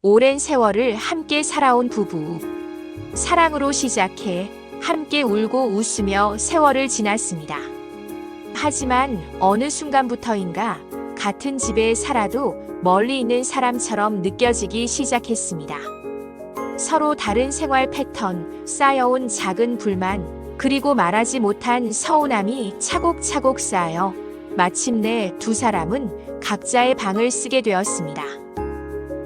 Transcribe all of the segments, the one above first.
오랜 세월을 함께 살아온 부부. 사랑으로 시작해 함께 울고 웃으며 세월을 지났습니다. 하지만 어느 순간부터인가 같은 집에 살아도 멀리 있는 사람처럼 느껴지기 시작했습니다. 서로 다른 생활 패턴, 쌓여온 작은 불만, 그리고 말하지 못한 서운함이 차곡차곡 쌓여 마침내 두 사람은 각자의 방을 쓰게 되었습니다.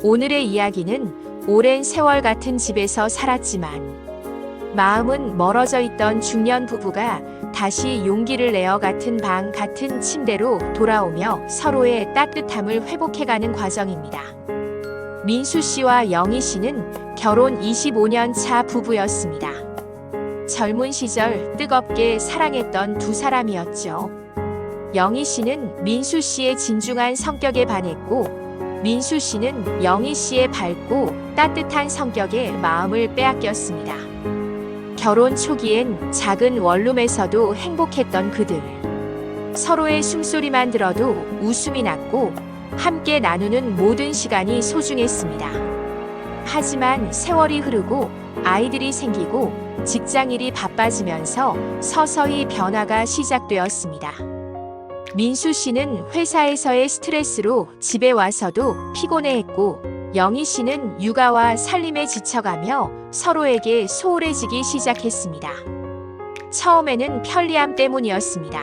오늘의 이야기는 오랜 세월 같은 집에서 살았지만 마음은 멀어져 있던 중년 부부가 다시 용기를 내어 같은 방, 같은 침대로 돌아오며 서로의 따뜻함을 회복해가는 과정입니다. 민수 씨와 영희 씨는 결혼 25년 차 부부였습니다. 젊은 시절 뜨겁게 사랑했던 두 사람이었죠. 영희 씨는 민수 씨의 진중한 성격에 반했고, 민수 씨는 영희 씨의 밝고 따뜻한 성격에 마음을 빼앗겼습니다. 결혼 초기엔 작은 원룸에서도 행복했던 그들. 서로의 숨소리만 들어도 웃음이 났고 함께 나누는 모든 시간이 소중했습니다. 하지만 세월이 흐르고 아이들이 생기고 직장일이 바빠지면서 서서히 변화가 시작되었습니다. 민수 씨는 회사에서의 스트레스로 집에 와서도 피곤해했고, 영희 씨는 육아와 살림에 지쳐가며 서로에게 소홀해지기 시작했습니다. 처음에는 편리함 때문이었습니다.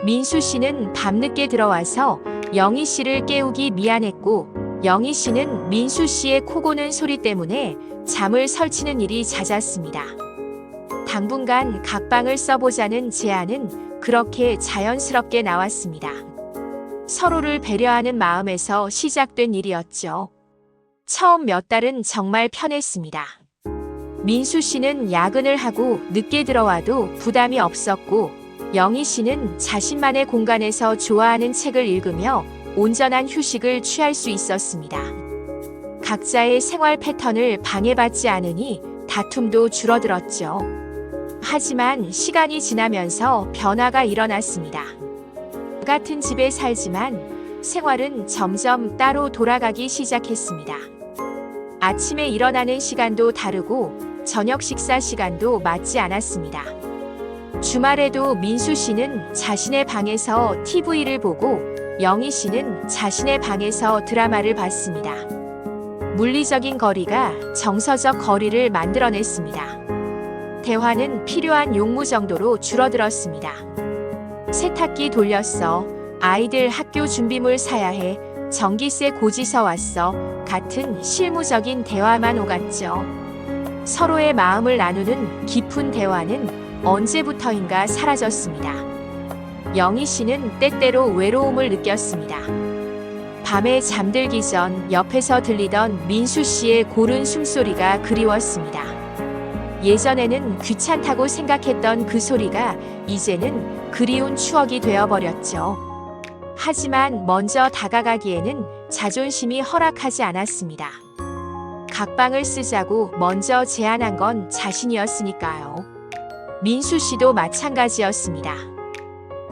민수 씨는 밤늦게 들어와서 영희 씨를 깨우기 미안했고, 영희 씨는 민수 씨의 코 고는 소리 때문에 잠을 설치는 일이 잦았습니다. 당분간 각방을 써보자는 제안은 그렇게 자연스럽게 나왔습니다. 서로를 배려하는 마음에서 시작된 일이었죠. 처음 몇 달은 정말 편했습니다. 민수 씨는 야근을 하고 늦게 들어와도 부담이 없었고, 영희 씨는 자신만의 공간에서 좋아하는 책을 읽으며 온전한 휴식을 취할 수 있었습니다. 각자의 생활 패턴을 방해받지 않으니 다툼도 줄어들었죠. 하지만 시간이 지나면서 변화가 일어났습니다. 같은 집에 살지만 생활은 점점 따로 돌아가기 시작했습니다. 아침에 일어나는 시간도 다르고 저녁 식사 시간도 맞지 않았습니다. 주말에도 민수 씨는 자신의 방에서 TV를 보고 영희 씨는 자신의 방에서 드라마를 봤습니다. 물리적인 거리가 정서적 거리를 만들어냈습니다. 대화는 필요한 용무 정도로 줄어들었습니다. 세탁기 돌렸어. 아이들 학교 준비물 사야 해. 전기세 고지서 왔어. 같은 실무적인 대화만 오갔죠. 서로의 마음을 나누는 깊은 대화는 언제부터인가 사라졌습니다. 영희 씨는 때때로 외로움을 느꼈습니다. 밤에 잠들기 전 옆에서 들리던 민수 씨의 고른 숨소리가 그리웠습니다. 예전에는 귀찮다고 생각했던 그 소리가 이제는 그리운 추억이 되어버렸죠. 하지만 먼저 다가가기에는 자존심이 허락하지 않았습니다. 각방을 쓰자고 먼저 제안한 건 자신이었으니까요. 민수 씨도 마찬가지였습니다.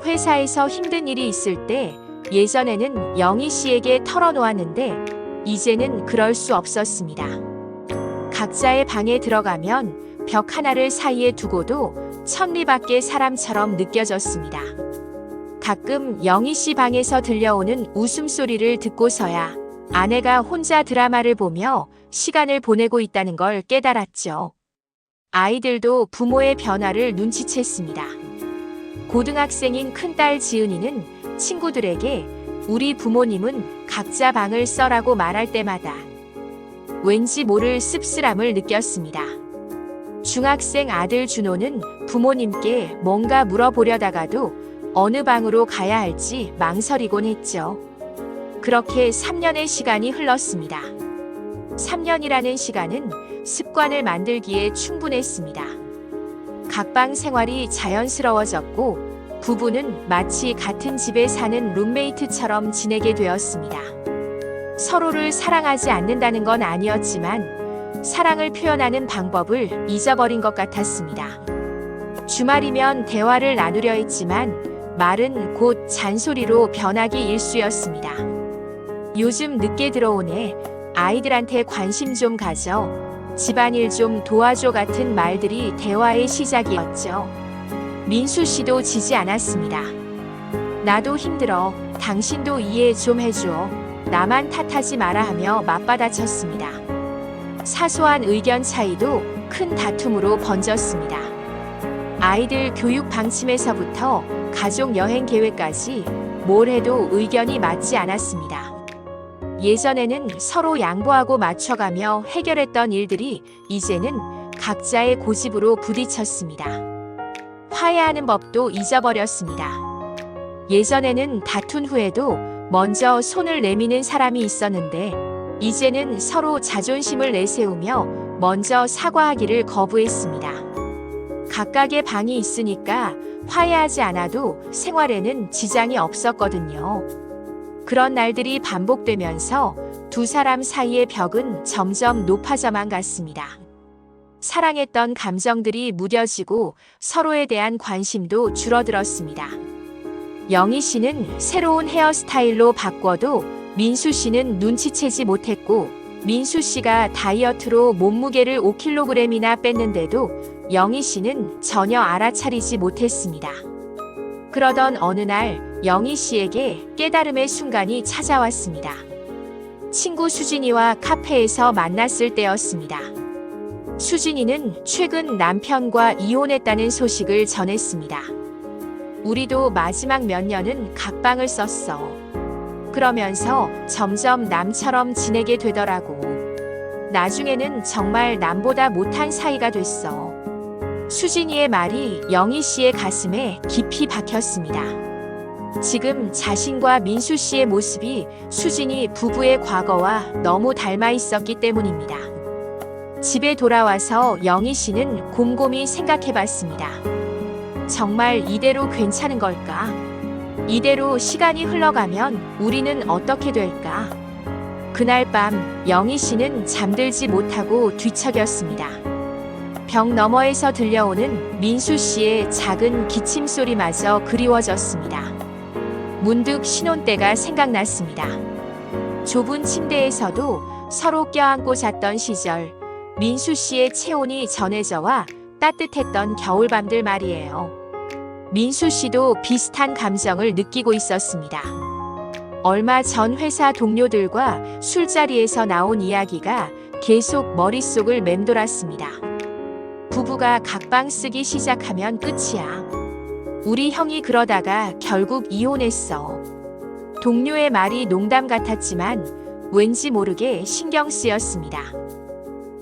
회사에서 힘든 일이 있을 때 예전에는 영희 씨에게 털어놓았는데 이제는 그럴 수 없었습니다. 각자의 방에 들어가면 벽 하나를 사이에 두고도 천리 밖의 사람처럼 느껴졌습니다. 가끔 영희 씨 방에서 들려오는 웃음소리를 듣고서야 아내가 혼자 드라마를 보며 시간을 보내고 있다는 걸 깨달았죠. 아이들도 부모의 변화를 눈치챘습니다. 고등학생인 큰딸 지은이는 친구들에게 우리 부모님은 각자 방을 써라고 말할 때마다 왠지 모를 씁쓸함을 느꼈습니다. 중학생 아들 준호는 부모님께 뭔가 물어보려다가도 어느 방으로 가야 할지 망설이곤 했죠. 그렇게 3년의 시간이 흘렀습니다. 3년이라는 시간은 습관을 만들기에 충분했습니다. 각방 생활이 자연스러워졌고 부부는 마치 같은 집에 사는 룸메이트처럼 지내게 되었습니다. 서로를 사랑하지 않는다는 건 아니었지만 사랑을 표현하는 방법을 잊어버린 것 같았습니다. 주말이면 대화를 나누려 했지만 말은 곧 잔소리로 변하기 일쑤였습니다. 요즘 늦게 들어오네. 아이들한테 관심 좀 가져. 집안일 좀 도와줘 같은 말들이 대화의 시작이었죠. 민수 씨도 지지 않았습니다. 나도 힘들어. 당신도 이해 좀 해줘. 나만 탓하지 마라 하며 맞받아쳤습니다. 사소한 의견 차이도 큰 다툼으로 번졌습니다. 아이들 교육 방침에서부터 가족 여행 계획까지 뭘 해도 의견이 맞지 않았습니다. 예전에는 서로 양보하고 맞춰가며 해결했던 일들이 이제는 각자의 고집으로 부딪혔습니다. 화해하는 법도 잊어버렸습니다. 예전에는 다툰 후에도 먼저 손을 내미는 사람이 있었는데 이제는 서로 자존심을 내세우며 먼저 사과하기를 거부했습니다. 각각의 방이 있으니까 화해하지 않아도 생활에는 지장이 없었거든요. 그런 날들이 반복되면서 두 사람 사이의 벽은 점점 높아져만 갔습니다. 사랑했던 감정들이 무뎌지고 서로에 대한 관심도 줄어들었습니다. 영희 씨는 새로운 헤어스타일로 바꿔도 민수 씨는 눈치채지 못했고, 민수 씨가 다이어트로 몸무게를 5kg이나 뺐는데도 영희 씨는 전혀 알아차리지 못했습니다. 그러던 어느 날 영희 씨에게 깨달음의 순간이 찾아왔습니다. 친구 수진이와 카페에서 만났을 때였습니다. 수진이는 최근 남편과 이혼했다는 소식을 전했습니다. 우리도 마지막 몇 년은 각방을 썼어. 그러면서 점점 남처럼 지내게 되더라고. 나중에는 정말 남보다 못한 사이가 됐어. 수진이의 말이 영희 씨의 가슴에 깊이 박혔습니다. 지금 자신과 민수 씨의 모습이 수진이 부부의 과거와 너무 닮아 있었기 때문입니다. 집에 돌아와서 영희 씨는 곰곰이 생각해 봤습니다. 정말 이대로 괜찮은 걸까? 이대로 시간이 흘러가면 우리는 어떻게 될까? 그날 밤 영희 씨는 잠들지 못하고 뒤척였습니다. 벽 너머에서 들려오는 민수 씨의 작은 기침 소리마저 그리워졌습니다. 문득 신혼때가 생각났습니다. 좁은 침대에서도 서로 껴안고 잤던 시절, 민수 씨의 체온이 전해져와 따뜻했던 겨울밤들 말이에요. 민수 씨도 비슷한 감정을 느끼고 있었습니다. 얼마 전 회사 동료들과 술자리에서 나온 이야기가 계속 머릿속을 맴돌았습니다. 부부가 각방 쓰기 시작하면 끝이야. 우리 형이 그러다가 결국 이혼했어. 동료의 말이 농담 같았지만 왠지 모르게 신경 쓰였습니다.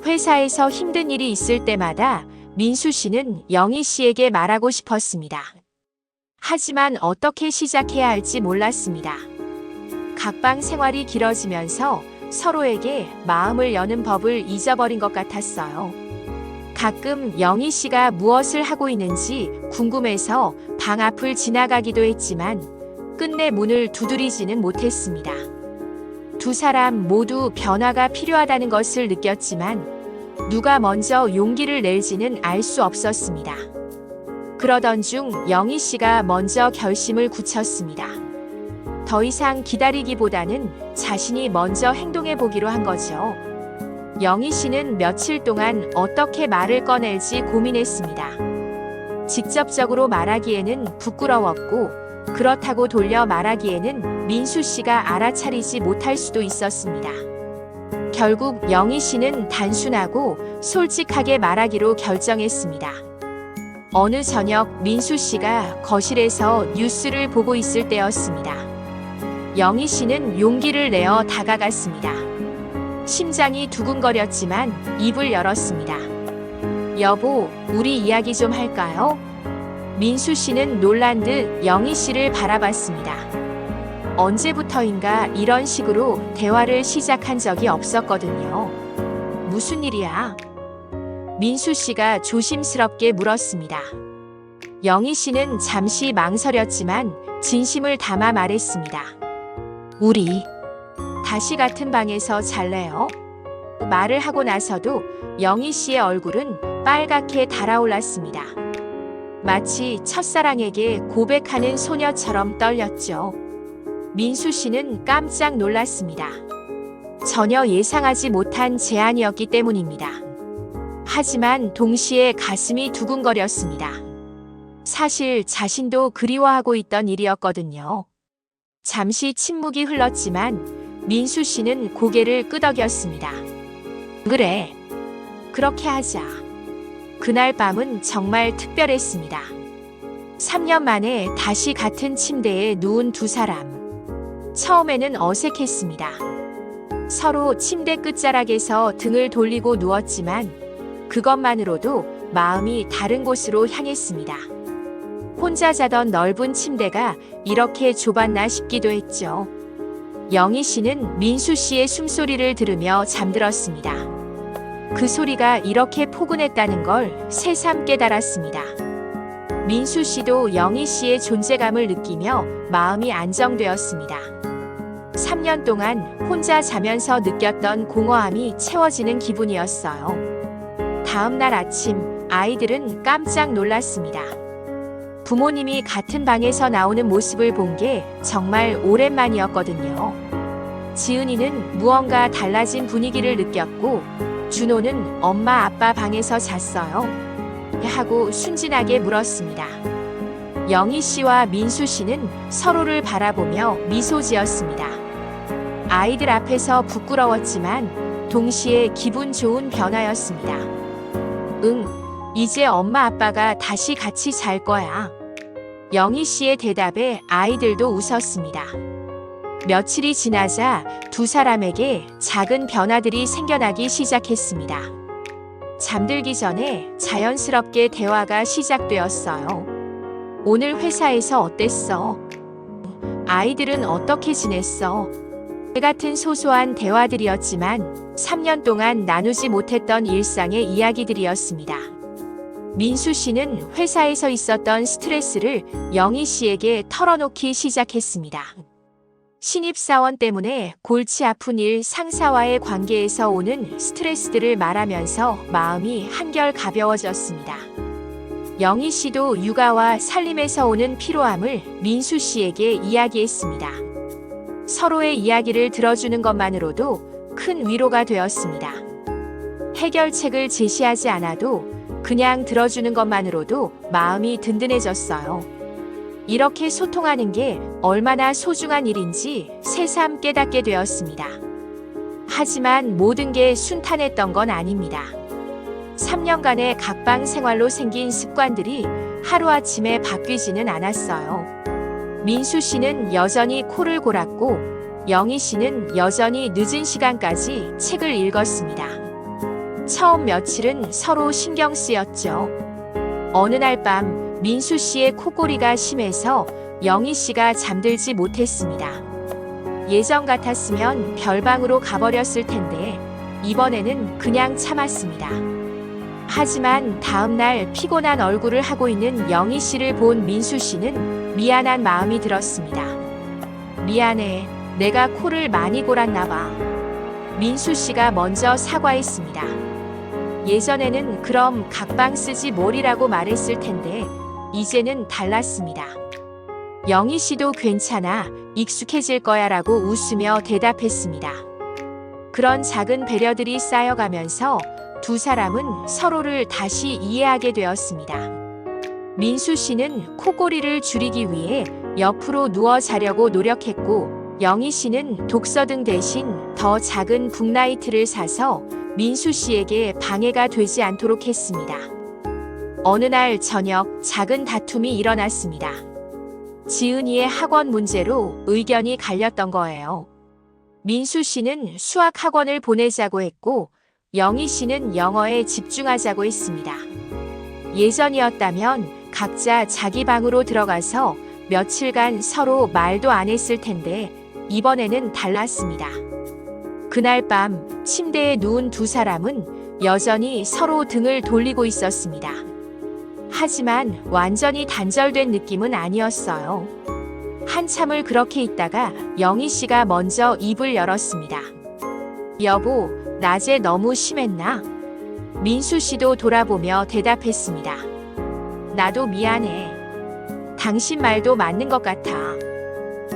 회사에서 힘든 일이 있을 때마다 민수 씨는 영희 씨에게 말하고 싶었습니다. 하지만 어떻게 시작해야 할지 몰랐습니다. 각방 생활이 길어지면서 서로에게 마음을 여는 법을 잊어버린 것 같았어요. 가끔 영희 씨가 무엇을 하고 있는지 궁금해서 방 앞을 지나가기도 했지만 끝내 문을 두드리지는 못했습니다. 두 사람 모두 변화가 필요하다는 것을 느꼈지만 누가 먼저 용기를 낼지는 알 수 없었습니다. 그러던 중 영희 씨가 먼저 결심을 굳혔습니다. 더 이상 기다리기보다는 자신이 먼저 행동해 보기로 한 거죠. 영희 씨는 며칠 동안 어떻게 말을 꺼낼지 고민했습니다. 직접적으로 말하기에는 부끄러웠고, 그렇다고 돌려 말하기에는 민수 씨가 알아차리지 못할 수도 있었습니다. 결국 영희 씨는 단순하고 솔직하게 말하기로 결정했습니다. 어느 저녁 민수 씨가 거실에서 뉴스를 보고 있을 때였습니다. 영희 씨는 용기를 내어 다가갔습니다. 심장이 두근거렸지만 입을 열었습니다. 여보, 우리 이야기 좀 할까요? 민수 씨는 놀란 듯 영희 씨를 바라봤습니다. 언제부터인가 이런 식으로 대화를 시작한 적이 없었거든요. 무슨 일이야? 민수 씨가 조심스럽게 물었습니다. 영희 씨는 잠시 망설였지만 진심을 담아 말했습니다. 우리 다시 같은 방에서 잘래요? 말을 하고 나서도 영희 씨의 얼굴은 빨갛게 달아올랐습니다. 마치 첫사랑에게 고백하는 소녀처럼 떨렸죠. 민수 씨는 깜짝 놀랐습니다. 전혀 예상하지 못한 제안이었기 때문입니다. 하지만 동시에 가슴이 두근거렸습니다. 사실 자신도 그리워하고 있던 일이었거든요. 잠시 침묵이 흘렀지만 민수 씨는 고개를 끄덕였습니다. 그래, 그렇게 하자. 그날 밤은 정말 특별했습니다. 3년 만에 다시 같은 침대에 누운 두 사람. 처음에는 어색했습니다. 서로 침대 끝자락에서 등을 돌리고 누웠지만 그것만으로도 마음이 다른 곳으로 향했습니다. 혼자 자던 넓은 침대가 이렇게 좁았나 싶기도 했죠. 영희 씨는 민수 씨의 숨소리를 들으며 잠들었습니다. 그 소리가 이렇게 포근했다는 걸 새삼 깨달았습니다. 민수 씨도 영희 씨의 존재감을 느끼며 마음이 안정되었습니다. 3년 동안 혼자 자면서 느꼈던 공허함이 채워지는 기분이었어요. 다음 날 아침, 아이들은 깜짝 놀랐습니다. 부모님이 같은 방에서 나오는 모습을 본 게 정말 오랜만이었거든요. 지은이는 무언가 달라진 분위기를 느꼈고, 준호는 엄마 아빠 방에서 잤어요? 하고 순진하게 물었습니다. 영희 씨와 민수 씨는 서로를 바라보며 미소 지었습니다. 아이들 앞에서 부끄러웠지만 동시에 기분 좋은 변화였습니다. 응, 이제 엄마 아빠가 다시 같이 잘 거야. 영희 씨의 대답에 아이들도 웃었습니다. 며칠이 지나자 두 사람에게 작은 변화들이 생겨나기 시작했습니다. 잠들기 전에 자연스럽게 대화가 시작되었어요. 오늘 회사에서 어땠어? 아이들은 어떻게 지냈어? 같은 소소한 대화들이었지만 3년 동안 나누지 못했던 일상의 이야기들이었습니다. 민수 씨는 회사에서 있었던 스트레스를 영희 씨에게 털어놓기 시작했습니다. 신입사원 때문에 골치 아픈 일, 상사와의 관계에서 오는 스트레스들을 말하면서 마음이 한결 가벼워졌습니다. 영희 씨도 육아와 살림에서 오는 피로함을 민수 씨에게 이야기했습니다. 서로의 이야기를 들어주는 것만으로도 큰 위로가 되었습니다. 해결책을 제시하지 않아도 그냥 들어주는 것만으로도 마음이 든든해졌어요. 이렇게 소통하는 게 얼마나 소중한 일인지 새삼 깨닫게 되었습니다. 하지만 모든 게 순탄했던 건 아닙니다. 3년간의 각방 생활로 생긴 습관들이 하루아침에 바뀌지는 않았어요. 민수 씨는 여전히 코를 골았고 영희 씨는 여전히 늦은 시간까지 책을 읽었습니다. 처음 며칠은 서로 신경 쓰였죠. 어느 날 밤 민수 씨의 코골이가 심해서 영희 씨가 잠들지 못했습니다. 예전 같았으면 별방으로 가버렸을 텐데 이번에는 그냥 참았습니다. 하지만 다음날 피곤한 얼굴을 하고 있는 영희 씨를 본 민수 씨는 미안한 마음이 들었습니다. 미안해. 내가 코를 많이 골았나 봐. 민수 씨가 먼저 사과했습니다. 예전에는 그럼 각방 쓰지 뭘이라고 말했을 텐데 이제는 달랐습니다. 영희 씨도 괜찮아. 익숙해질 거야 라고 웃으며 대답했습니다. 그런 작은 배려들이 쌓여가면서 두 사람은 서로를 다시 이해하게 되었습니다. 민수 씨는 코골이를 줄이기 위해 옆으로 누워 자려고 노력했고 영희 씨는 독서등 대신 더 작은 북라이트를 사서 민수 씨에게 방해가 되지 않도록 했습니다. 어느 날 저녁 작은 다툼이 일어났습니다. 지은이의 학원 문제로 의견이 갈렸던 거예요. 민수 씨는 수학 학원을 보내자고 했고 영희 씨는 영어에 집중하자고 했습니다. 예전이었다면 각자 자기 방으로 들어가서 며칠간 서로 말도 안 했을 텐데 이번에는 달랐습니다. 그날 밤 침대에 누운 두 사람은 여전히 서로 등을 돌리고 있었습니다. 하지만 완전히 단절된 느낌은 아니었어요. 한참을 그렇게 있다가 영희 씨가 먼저 입을 열었습니다. 여보, 낮에 너무 심했나? 민수 씨도 돌아보며 대답했습니다. 나도 미안해. 당신 말도 맞는 것 같아.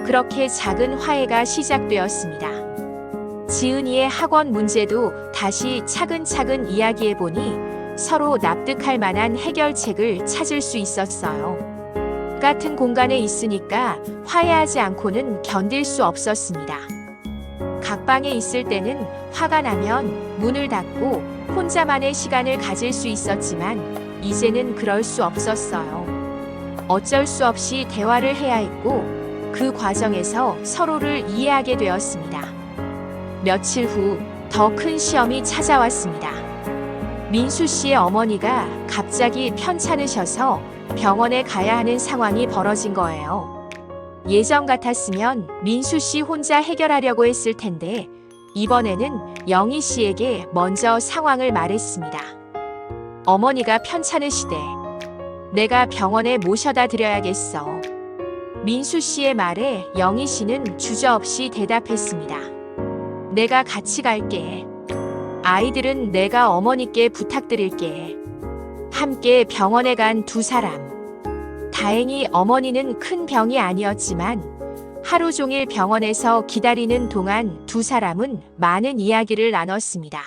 그렇게 작은 화해가 시작되었습니다. 지은이의 학원 문제도 다시 차근차근 이야기해보니 서로 납득할 만한 해결책을 찾을 수 있었어요. 같은 공간에 있으니까 화해하지 않고는 견딜 수 없었습니다. 각 방에 있을 때는 화가 나면 문을 닫고 혼자만의 시간을 가질 수 있었지만 이제는 그럴 수 없었어요. 어쩔 수 없이 대화를 해야 했고 그 과정에서 서로를 이해하게 되었습니다. 며칠 후 더 큰 시험이 찾아왔습니다. 민수 씨의 어머니가 갑자기 편찮으셔서 병원에 가야 하는 상황이 벌어진 거예요. 예전 같았으면 민수 씨 혼자 해결하려고 했을 텐데 이번에는 영희 씨에게 먼저 상황을 말했습니다. 어머니가 편찮으시대. 내가 병원에 모셔다 드려야겠어. 민수 씨의 말에 영희 씨는 주저없이 대답했습니다. 내가 같이 갈게. 아이들은 내가 어머니께 부탁드릴게. 함께 병원에 간 두 사람. 다행히 어머니는 큰 병이 아니었지만 하루 종일 병원에서 기다리는 동안 두 사람은 많은 이야기를 나눴습니다.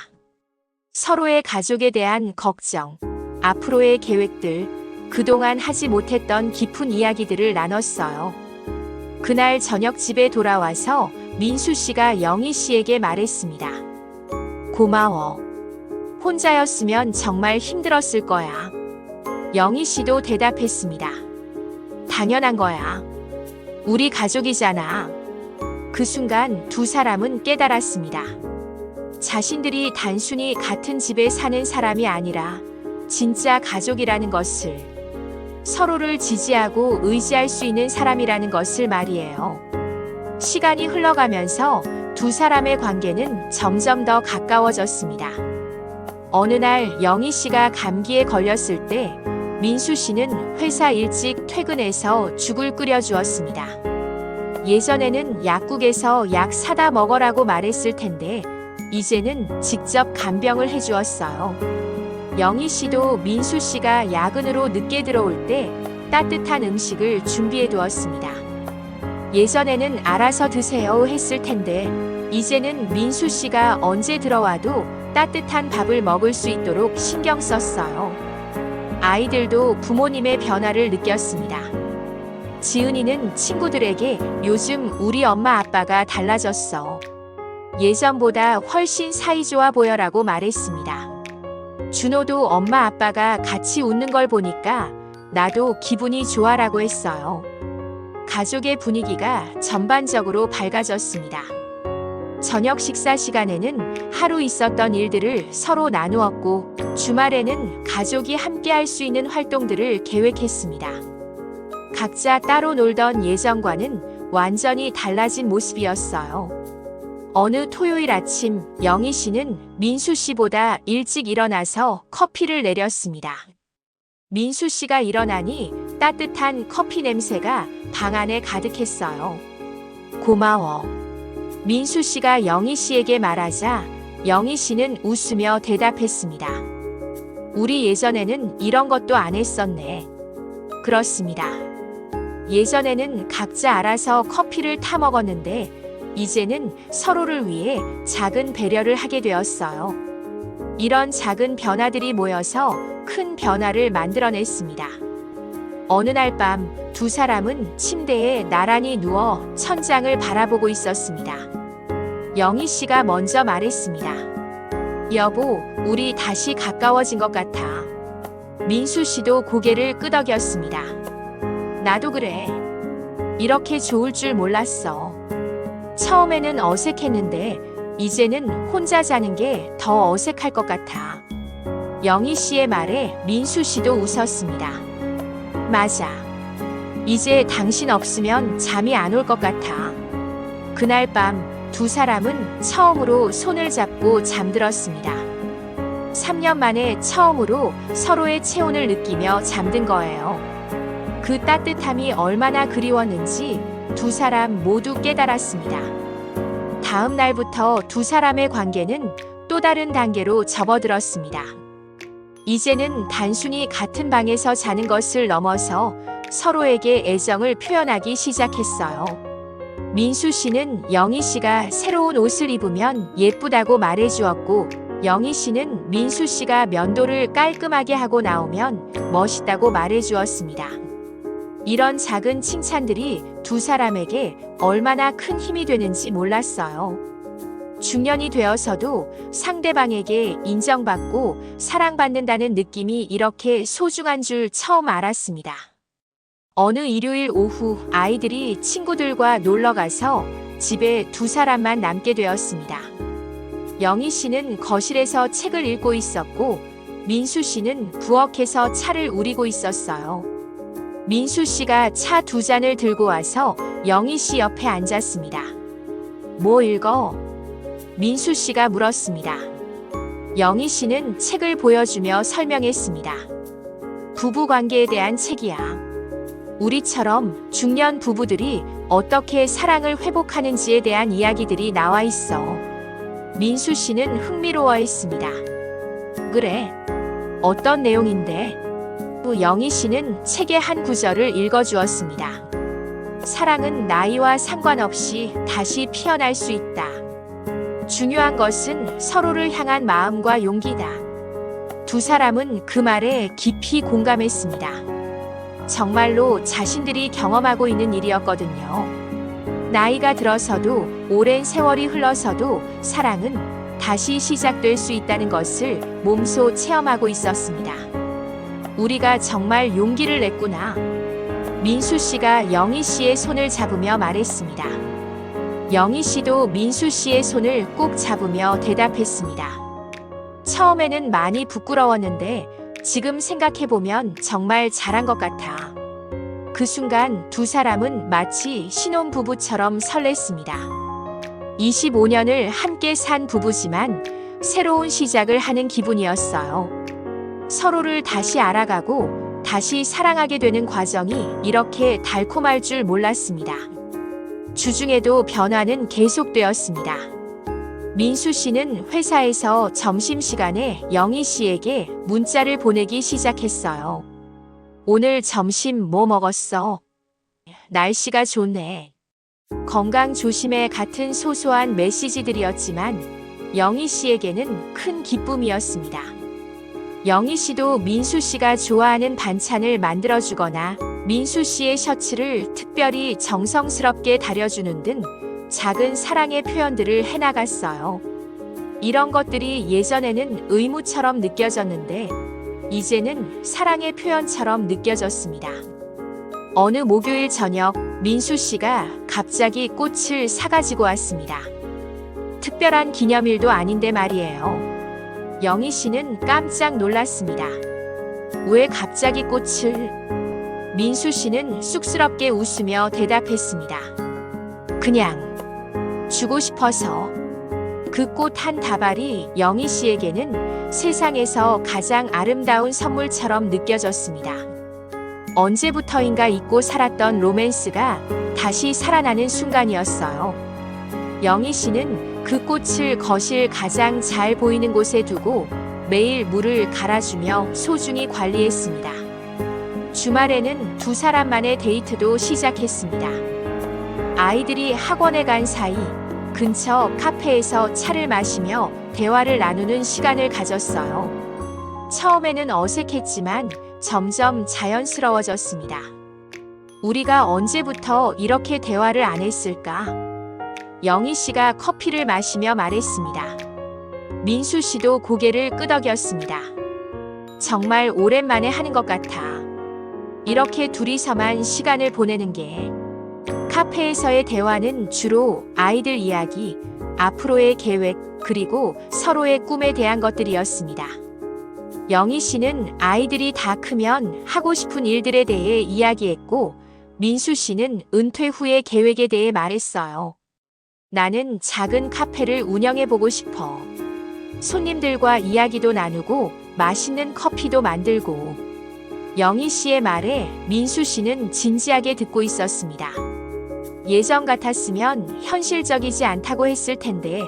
서로의 가족에 대한 걱정, 앞으로의 계획들, 그동안 하지 못했던 깊은 이야기들을 나눴어요. 그날 저녁 집에 돌아와서 민수 씨가 영희 씨에게 말했습니다. 고마워. 혼자였으면 정말 힘들었을 거야. 영희 씨도 대답했습니다. 당연한 거야. 우리 가족이잖아. 그 순간 두 사람은 깨달았습니다. 자신들이 단순히 같은 집에 사는 사람이 아니라 진짜 가족이라는 것을, 서로를 지지하고 의지할 수 있는 사람이라는 것을 말이에요. 시간이 흘러가면서 두 사람의 관계는 점점 더 가까워졌습니다. 어느 날 영희 씨가 감기에 걸렸을 때 민수 씨는 회사 일찍 퇴근해서 죽을 끓여주었습니다. 예전에는 약국에서 약 사다 먹으라고 말했을 텐데 이제는 직접 간병을 해주었어요. 영희 씨도 민수 씨가 야근으로 늦게 들어올 때 따뜻한 음식을 준비해 두었습니다. 예전에는 알아서 드세요 했을 텐데 이제는 민수 씨가 언제 들어와도 따뜻한 밥을 먹을 수 있도록 신경 썼어요. 아이들도 부모님의 변화를 느꼈습니다. 지은이는 친구들에게 요즘 우리 엄마 아빠가 달라졌어. 예전보다 훨씬 사이좋아 보여라고 말했습니다. 준호도 엄마 아빠가 같이 웃는 걸 보니까 나도 기분이 좋아라고 했어요. 가족의 분위기가 전반적으로 밝아졌습니다. 저녁 식사 시간에는 하루 있었던 일들을 서로 나누었고 주말에는 가족이 함께 할 수 있는 활동들을 계획했습니다. 각자 따로 놀던 예전과는 완전히 달라진 모습이었어요. 어느 토요일 아침 영희 씨는 민수 씨보다 일찍 일어나서 커피를 내렸습니다. 민수 씨가 일어나니 따뜻한 커피 냄새가 방 안에 가득했어요. 고마워. 민수 씨가 영희 씨에게 말하자 영희 씨는 웃으며 대답했습니다. 우리 예전에는 이런 것도 안 했었네. 그렇습니다. 예전에는 각자 알아서 커피를 타 먹었는데 이제는 서로를 위해 작은 배려를 하게 되었어요. 이런 작은 변화들이 모여서 큰 변화를 만들어냈습니다. 어느 날 밤 두 사람은 침대에 나란히 누워 천장을 바라보고 있었습니다. 영희 씨가 먼저 말했습니다. 여보, 우리 다시 가까워진 것 같아. 민수 씨도 고개를 끄덕였습니다. 나도 그래. 이렇게 좋을 줄 몰랐어. 처음에는 어색했는데 이제는 혼자 자는 게 더 어색할 것 같아. 영희 씨의 말에 민수 씨도 웃었습니다. 맞아. 이제 당신 없으면 잠이 안 올 것 같아. 그날 밤 두 사람은 처음으로 손을 잡고 잠들었습니다. 3년 만에 처음으로 서로의 체온을 느끼며 잠든 거예요. 그 따뜻함이 얼마나 그리웠는지 두 사람 모두 깨달았습니다. 다음 날부터 두 사람의 관계는 또 다른 단계로 접어들었습니다. 이제는 단순히 같은 방에서 자는 것을 넘어서 서로에게 애정을 표현하기 시작했어요. 민수 씨는 영희 씨가 새로운 옷을 입으면 예쁘다고 말해주었고, 영희 씨는 민수 씨가 면도를 깔끔하게 하고 나오면 멋있다고 말해주었습니다. 이런 작은 칭찬들이 두 사람에게 얼마나 큰 힘이 되는지 몰랐어요. 중년이 되어서도 상대방에게 인정받고 사랑받는다는 느낌이 이렇게 소중한 줄 처음 알았습니다. 어느 일요일 오후 아이들이 친구들과 놀러가서 집에 두 사람만 남게 되었습니다. 영희 씨는 거실에서 책을 읽고 있었고, 민수 씨는 부엌에서 차를 우리고 있었어요. 민수 씨가 차 두 잔을 들고 와서 영희 씨 옆에 앉았습니다. 뭐 읽어? 민수 씨가 물었습니다. 영희 씨는 책을 보여주며 설명했습니다. 부부관계에 대한 책이야. 우리처럼 중년 부부들이 어떻게 사랑을 회복하는지에 대한 이야기들이 나와 있어. 민수 씨는 흥미로워했습니다. 그래? 어떤 내용인데? 영희 씨는 책의 한 구절을 읽어주었습니다. 사랑은 나이와 상관없이 다시 피어날 수 있다. 중요한 것은 서로를 향한 마음과 용기다. 두 사람은 그 말에 깊이 공감했습니다. 정말로 자신들이 경험하고 있는 일이었거든요. 나이가 들어서도 오랜 세월이 흘러서도 사랑은 다시 시작될 수 있다는 것을 몸소 체험하고 있었습니다. 우리가 정말 용기를 냈구나. 민수 씨가 영희 씨의 손을 잡으며 말했습니다. 영희 씨도 민수 씨의 손을 꼭 잡으며 대답했습니다. 처음에는 많이 부끄러웠는데 지금 생각해보면 정말 잘한 것 같아. 그 순간 두 사람은 마치 신혼부부처럼 설렜습니다. 25년을 함께 산 부부지만 새로운 시작을 하는 기분이었어요. 서로를 다시 알아가고 다시 사랑하게 되는 과정이 이렇게 달콤할 줄 몰랐습니다. 주중에도 변화는 계속되었습니다. 민수 씨는 회사에서 점심시간에 영희 씨에게 문자를 보내기 시작했어요. 오늘 점심 뭐 먹었어? 날씨가 좋네. 건강 조심해 같은 소소한 메시지들이었지만 영희 씨에게는 큰 기쁨이었습니다. 영희 씨도 민수 씨가 좋아하는 반찬을 만들어주거나 민수 씨의 셔츠를 특별히 정성스럽게 다려주는 등 작은 사랑의 표현들을 해나갔어요. 이런 것들이 예전에는 의무처럼 느껴졌는데 이제는 사랑의 표현처럼 느껴졌습니다. 어느 목요일 저녁 민수 씨가 갑자기 꽃을 사가지고 왔습니다. 특별한 기념일도 아닌데 말이에요. 영희 씨는 깜짝 놀랐습니다. 왜 갑자기 꽃을? 민수 씨는 쑥스럽게 웃으며 대답했습니다. 그냥 주고 싶어서. 그 꽃 한 다발이 영희 씨에게는 세상에서 가장 아름다운 선물처럼 느껴졌습니다. 언제부터인가 잊고 살았던 로맨스가 다시 살아나는 순간이었어요. 영희 씨는 그 꽃을 거실 가장 잘 보이는 곳에 두고 매일 물을 갈아주며 소중히 관리했습니다. 주말에는 두 사람만의 데이트도 시작했습니다. 아이들이 학원에 간 사이 근처 카페에서 차를 마시며 대화를 나누는 시간을 가졌어요. 처음에는 어색했지만 점점 자연스러워졌습니다. 우리가 언제부터 이렇게 대화를 안 했을까? 영희 씨가 커피를 마시며 말했습니다. 민수 씨도 고개를 끄덕였습니다. 정말 오랜만에 하는 것 같아. 이렇게 둘이서만 시간을 보내는 게. 카페에서의 대화는 주로 아이들 이야기, 앞으로의 계획, 그리고 서로의 꿈에 대한 것들이었습니다. 영희 씨는 아이들이 다 크면 하고 싶은 일들에 대해 이야기했고, 민수 씨는 은퇴 후의 계획에 대해 말했어요. 나는 작은 카페를 운영해보고 싶어. 손님들과 이야기도 나누고 맛있는 커피도 만들고. 영희 씨의 말에 민수 씨는 진지하게 듣고 있었습니다. 예전 같았으면 현실적이지 않다고 했을 텐데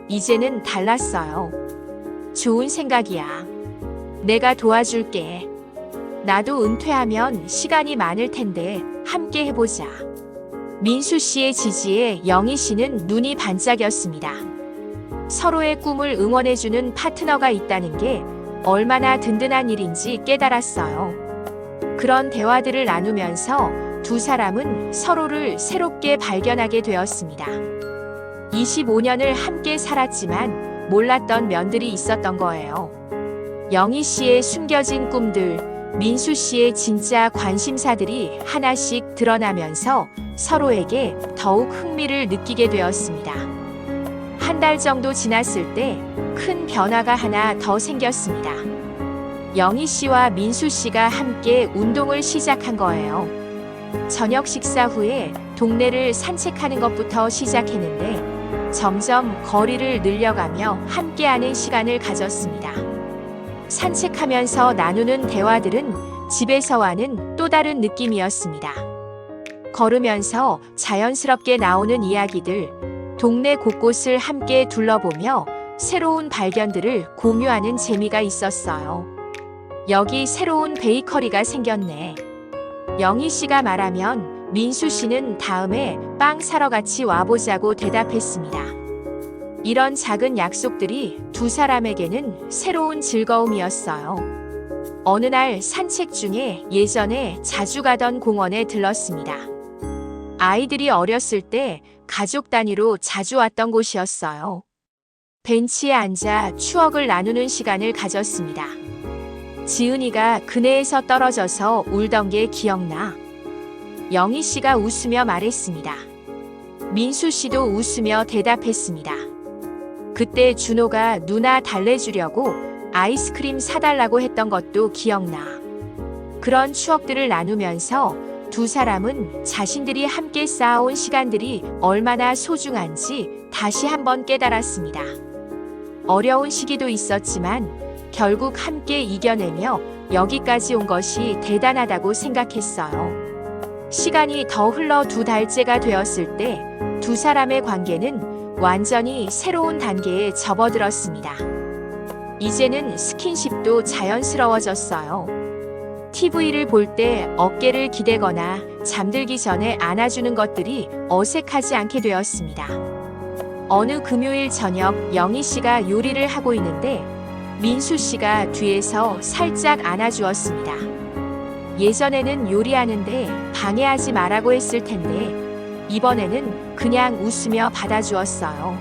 이제는 달랐어요. 좋은 생각이야. 내가 도와줄게. 나도 은퇴하면 시간이 많을 텐데 함께 해보자. 민수 씨의 지지에 영희 씨는 눈이 반짝였습니다. 서로의 꿈을 응원해주는 파트너가 있다는 게 얼마나 든든한 일인지 깨달았어요. 그런 대화들을 나누면서 두 사람은 서로를 새롭게 발견하게 되었습니다. 25년을 함께 살았지만 몰랐던 면들이 있었던 거예요. 영희 씨의 숨겨진 꿈들, 민수 씨의 진짜 관심사들이 하나씩 드러나면서 서로에게 더욱 흥미를 느끼게 되었습니다. 한 달 정도 지났을 때 큰 변화가 하나 더 생겼습니다. 영희 씨와 민수 씨가 함께 운동을 시작한 거예요. 저녁 식사 후에 동네를 산책하는 것부터 시작했는데 점점 거리를 늘려가며 함께하는 시간을 가졌습니다. 산책하면서 나누는 대화들은 집에서와는 또 다른 느낌이었습니다. 걸으면서 자연스럽게 나오는 이야기들, 동네 곳곳을 함께 둘러보며 새로운 발견들을 공유하는 재미가 있었어요. 여기 새로운 베이커리가 생겼네. 영희 씨가 말하면 민수 씨는 다음에 빵 사러 같이 와보자고 대답했습니다. 이런 작은 약속들이 두 사람에게는 새로운 즐거움이었어요. 어느 날 산책 중에 예전에 자주 가던 공원에 들렀습니다. 아이들이 어렸을 때 가족 단위로 자주 왔던 곳이었어요. 벤치에 앉아 추억을 나누는 시간을 가졌습니다. 지은이가 그네에서 떨어져서 울던 게 기억나. 영희 씨가 웃으며 말했습니다. 민수 씨도 웃으며 대답했습니다. 그때 준호가 누나 달래주려고 아이스크림 사달라고 했던 것도 기억나. 그런 추억들을 나누면서 두 사람은 자신들이 함께 쌓아온 시간들이 얼마나 소중한지 다시 한번 깨달았습니다. 어려운 시기도 있었지만 결국 함께 이겨내며 여기까지 온 것이 대단하다고 생각했어요. 시간이 더 흘러 2달째가 되었을 때 두 사람의 관계는 완전히 새로운 단계에 접어들었습니다. 이제는 스킨십도 자연스러워졌어요. TV를 볼 때 어깨를 기대거나 잠들기 전에 안아주는 것들이 어색하지 않게 되었습니다. 어느 금요일 저녁 영희 씨가 요리를 하고 있는데 민수 씨가 뒤에서 살짝 안아주었습니다. 예전에는 요리하는데 방해하지 말라고 했을 텐데 이번에는 그냥 웃으며 받아주었어요.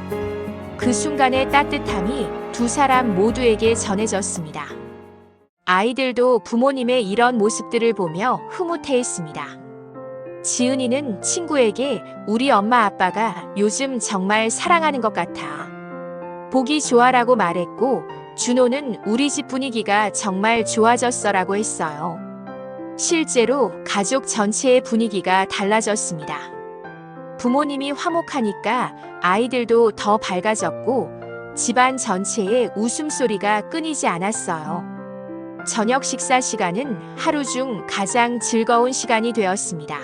그 순간의 따뜻함이 두 사람 모두에게 전해졌습니다. 아이들도 부모님의 이런 모습들을 보며 흐뭇해했습니다. 지은이는 친구에게 우리 엄마 아빠가 요즘 정말 사랑하는 것 같아. 보기 좋아라고 말했고 준호는 우리 집 분위기가 정말 좋아졌어라고 했어요. 실제로 가족 전체의 분위기가 달라졌습니다. 부모님이 화목하니까 아이들도 더 밝아졌고 집안 전체의 웃음소리가 끊이지 않았어요. 저녁 식사 시간은 하루 중 가장 즐거운 시간이 되었습니다.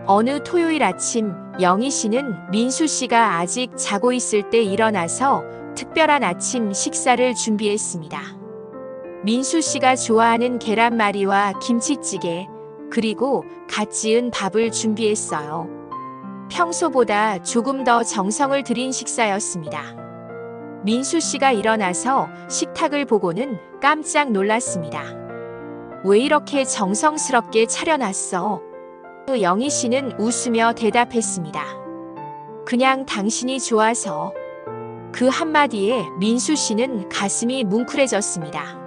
어느 토요일 아침 영희 씨는 민수 씨가 아직 자고 있을 때 일어나서 특별한 아침 식사를 준비했습니다. 민수 씨가 좋아하는 계란말이와 김치찌개, 그리고 갓 지은 밥을 준비했어요. 평소보다 조금 더 정성을 들인 식사였습니다. 민수 씨가 일어나서 식탁을 보고는 깜짝 놀랐습니다. 왜 이렇게 정성스럽게 차려놨어? 영희 씨는 웃으며 대답했습니다. 그냥 당신이 좋아서. 그 한마디에 민수 씨는 가슴이 뭉클해졌습니다.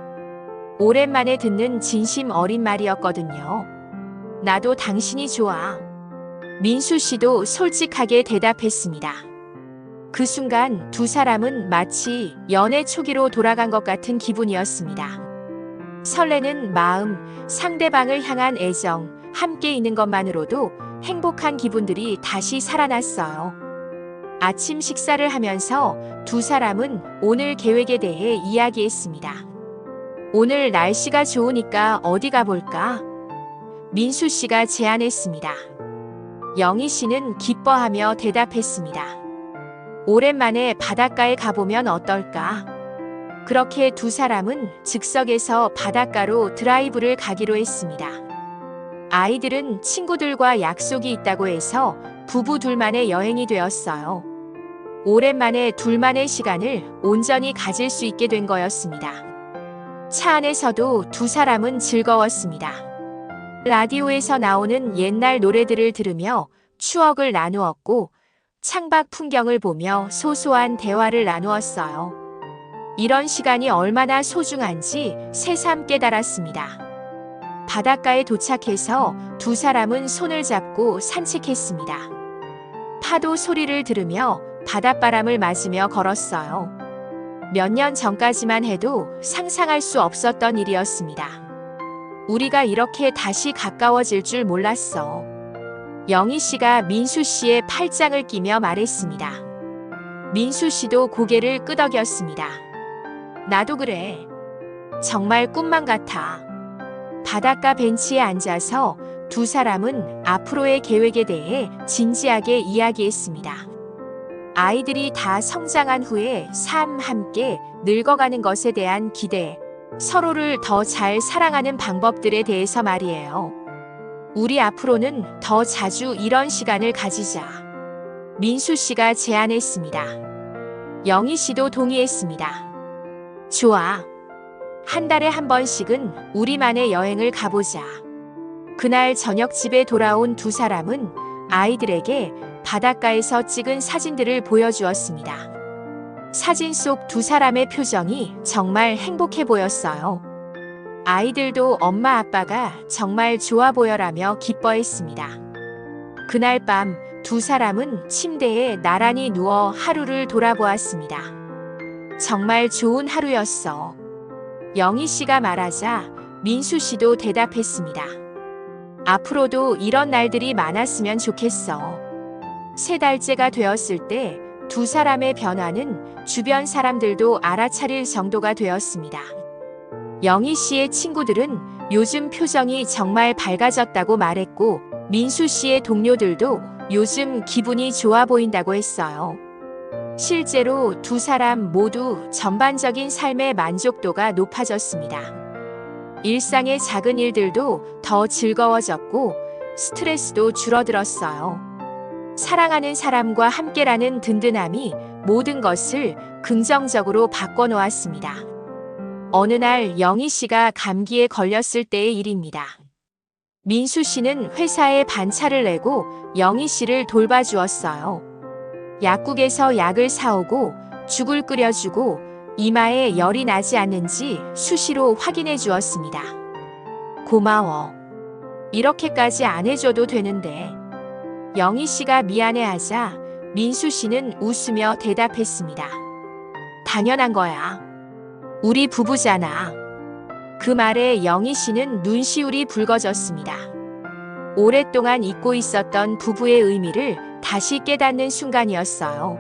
오랜만에 듣는 진심 어린 말이었거든요. 나도 당신이 좋아. 민수 씨도 솔직하게 대답했습니다. 그 순간 두 사람은 마치 연애 초기로 돌아간 것 같은 기분이었습니다. 설레는 마음, 상대방을 향한 애정, 함께 있는 것만으로도 행복한 기분들이 다시 살아났어요. 아침 식사를 하면서 두 사람은 오늘 계획에 대해 이야기했습니다. 오늘 날씨가 좋으니까 어디 가볼까? 민수 씨가 제안했습니다. 영희 씨는 기뻐하며 대답했습니다. 오랜만에 바닷가에 가보면 어떨까? 그렇게 두 사람은 즉석에서 바닷가로 드라이브를 가기로 했습니다. 아이들은 친구들과 약속이 있다고 해서 부부 둘만의 여행이 되었어요. 오랜만에 둘만의 시간을 온전히 가질 수 있게 된 거였습니다. 차 안에서도 두 사람은 즐거웠습니다. 라디오에서 나오는 옛날 노래들을 들으며 추억을 나누었고 창밖 풍경을 보며 소소한 대화를 나누었어요. 이런 시간이 얼마나 소중한지 새삼 깨달았습니다. 바닷가에 도착해서 두 사람은 손을 잡고 산책했습니다. 파도 소리를 들으며 바닷바람을 맞으며 걸었어요. 몇 년 전까지만 해도 상상할 수 없었던 일이었습니다. 우리가 이렇게 다시 가까워질 줄 몰랐어. 영희 씨가 민수 씨의 팔짱을 끼며 말했습니다. 민수 씨도 고개를 끄덕였습니다. 나도 그래. 정말 꿈만 같아. 바닷가 벤치에 앉아서 두 사람은 앞으로의 계획에 대해 진지하게 이야기했습니다. 아이들이 다 성장한 후에 삶 함께 늙어가는 것에 대한 기대, 서로를 더 잘 사랑하는 방법들에 대해서 말이에요. 우리 앞으로는 더 자주 이런 시간을 가지자. 민수 씨가 제안했습니다. 영희 씨도 동의했습니다. 좋아. 한 달에 한 번씩은 우리만의 여행을 가보자. 그날 저녁 집에 돌아온 두 사람은 아이들에게 바닷가에서 찍은 사진들을 보여주었습니다. 사진 속 두 사람의 표정이 정말 행복해 보였어요. 아이들도 엄마 아빠가 정말 좋아 보여라며 기뻐했습니다. 그날 밤 두 사람은 침대에 나란히 누워 하루를 돌아보았습니다. 정말 좋은 하루였어. 영희 씨가 말하자 민수 씨도 대답했습니다. 앞으로도 이런 날들이 많았으면 좋겠어. 3달째가 되었을 때 두 사람의 변화는 주변 사람들도 알아차릴 정도가 되었습니다. 영희 씨의 친구들은 요즘 표정이 정말 밝아졌다고 말했고, 민수 씨의 동료들도 요즘 기분이 좋아 보인다고 했어요. 실제로 두 사람 모두 전반적인 삶의 만족도가 높아졌습니다. 일상의 작은 일들도 더 즐거워졌고 스트레스도 줄어들었어요. 사랑하는 사람과 함께라는 든든함이 모든 것을 긍정적으로 바꿔놓았습니다. 어느 날 영희 씨가 감기에 걸렸을 때의 일입니다. 민수 씨는 회사에 반차를 내고 영희 씨를 돌봐주었어요. 약국에서 약을 사오고 죽을 끓여주고 이마에 열이 나지 않는지 수시로 확인해 주었습니다. 고마워. 이렇게까지 안 해줘도 되는데. 영희 씨가 미안해하자 민수 씨는 웃으며 대답했습니다. 당연한 거야. 우리 부부잖아. 그 말에 영희 씨는 눈시울이 붉어졌습니다. 오랫동안 잊고 있었던 부부의 의미를 다시 깨닫는 순간이었어요.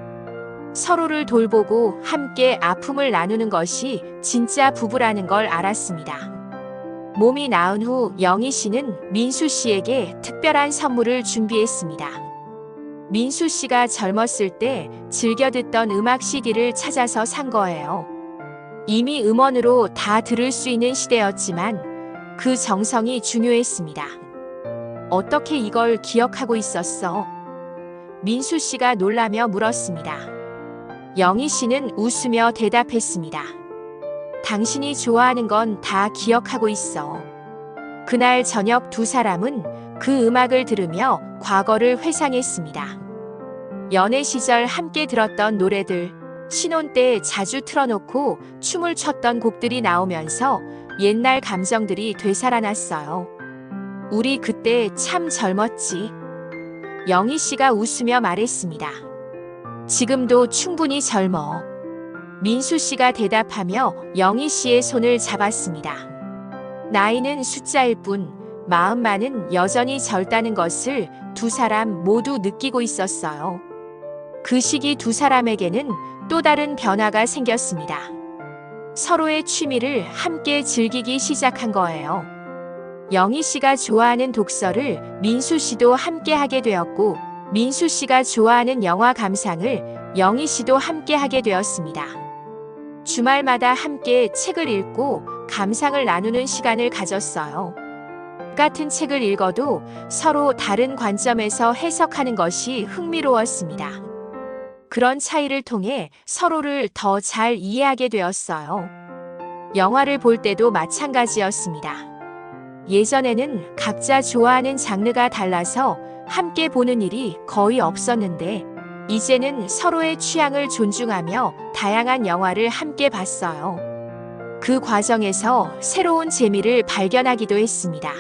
서로를 돌보고 함께 아픔을 나누는 것이 진짜 부부라는 걸 알았습니다. 몸이 나은 후 영희 씨는 민수 씨에게 특별한 선물을 준비했습니다. 민수 씨가 젊었을 때 즐겨 듣던 음악 CD를 찾아서 산 거예요. 이미 음원으로 다 들을 수 있는 시대였지만 그 정성이 중요했습니다. 어떻게 이걸 기억하고 있었어? 민수 씨가 놀라며 물었습니다. 영희 씨는 웃으며 대답했습니다. 당신이 좋아하는 건 다 기억하고 있어. 그날 저녁 두 사람은 그 음악을 들으며 과거를 회상했습니다. 연애 시절 함께 들었던 노래들, 신혼 때 자주 틀어놓고 춤을 췄던 곡들이 나오면서 옛날 감정들이 되살아났어요. 우리 그때 참 젊었지. 영희 씨가 웃으며 말했습니다. 지금도 충분히 젊어. 민수 씨가 대답하며 영희 씨의 손을 잡았습니다. 나이는 숫자일 뿐 마음만은 여전히 젊다는 것을 두 사람 모두 느끼고 있었어요. 그 시기 두 사람에게는 또 다른 변화가 생겼습니다. 서로의 취미를 함께 즐기기 시작한 거예요. 영희 씨가 좋아하는 독서를 민수 씨도 함께 하게 되었고, 민수 씨가 좋아하는 영화 감상을 영희 씨도 함께 하게 되었습니다. 주말마다 함께 책을 읽고 감상을 나누는 시간을 가졌어요. 같은 책을 읽어도 서로 다른 관점에서 해석하는 것이 흥미로웠습니다. 그런 차이를 통해 서로를 더 잘 이해하게 되었어요. 영화를 볼 때도 마찬가지였습니다. 예전에는 각자 좋아하는 장르가 달라서 함께 보는 일이 거의 없었는데, 이제는 서로의 취향을 존중하며 다양한 영화를 함께 봤어요. 그 과정에서 새로운 재미를 발견하기도 했습니다.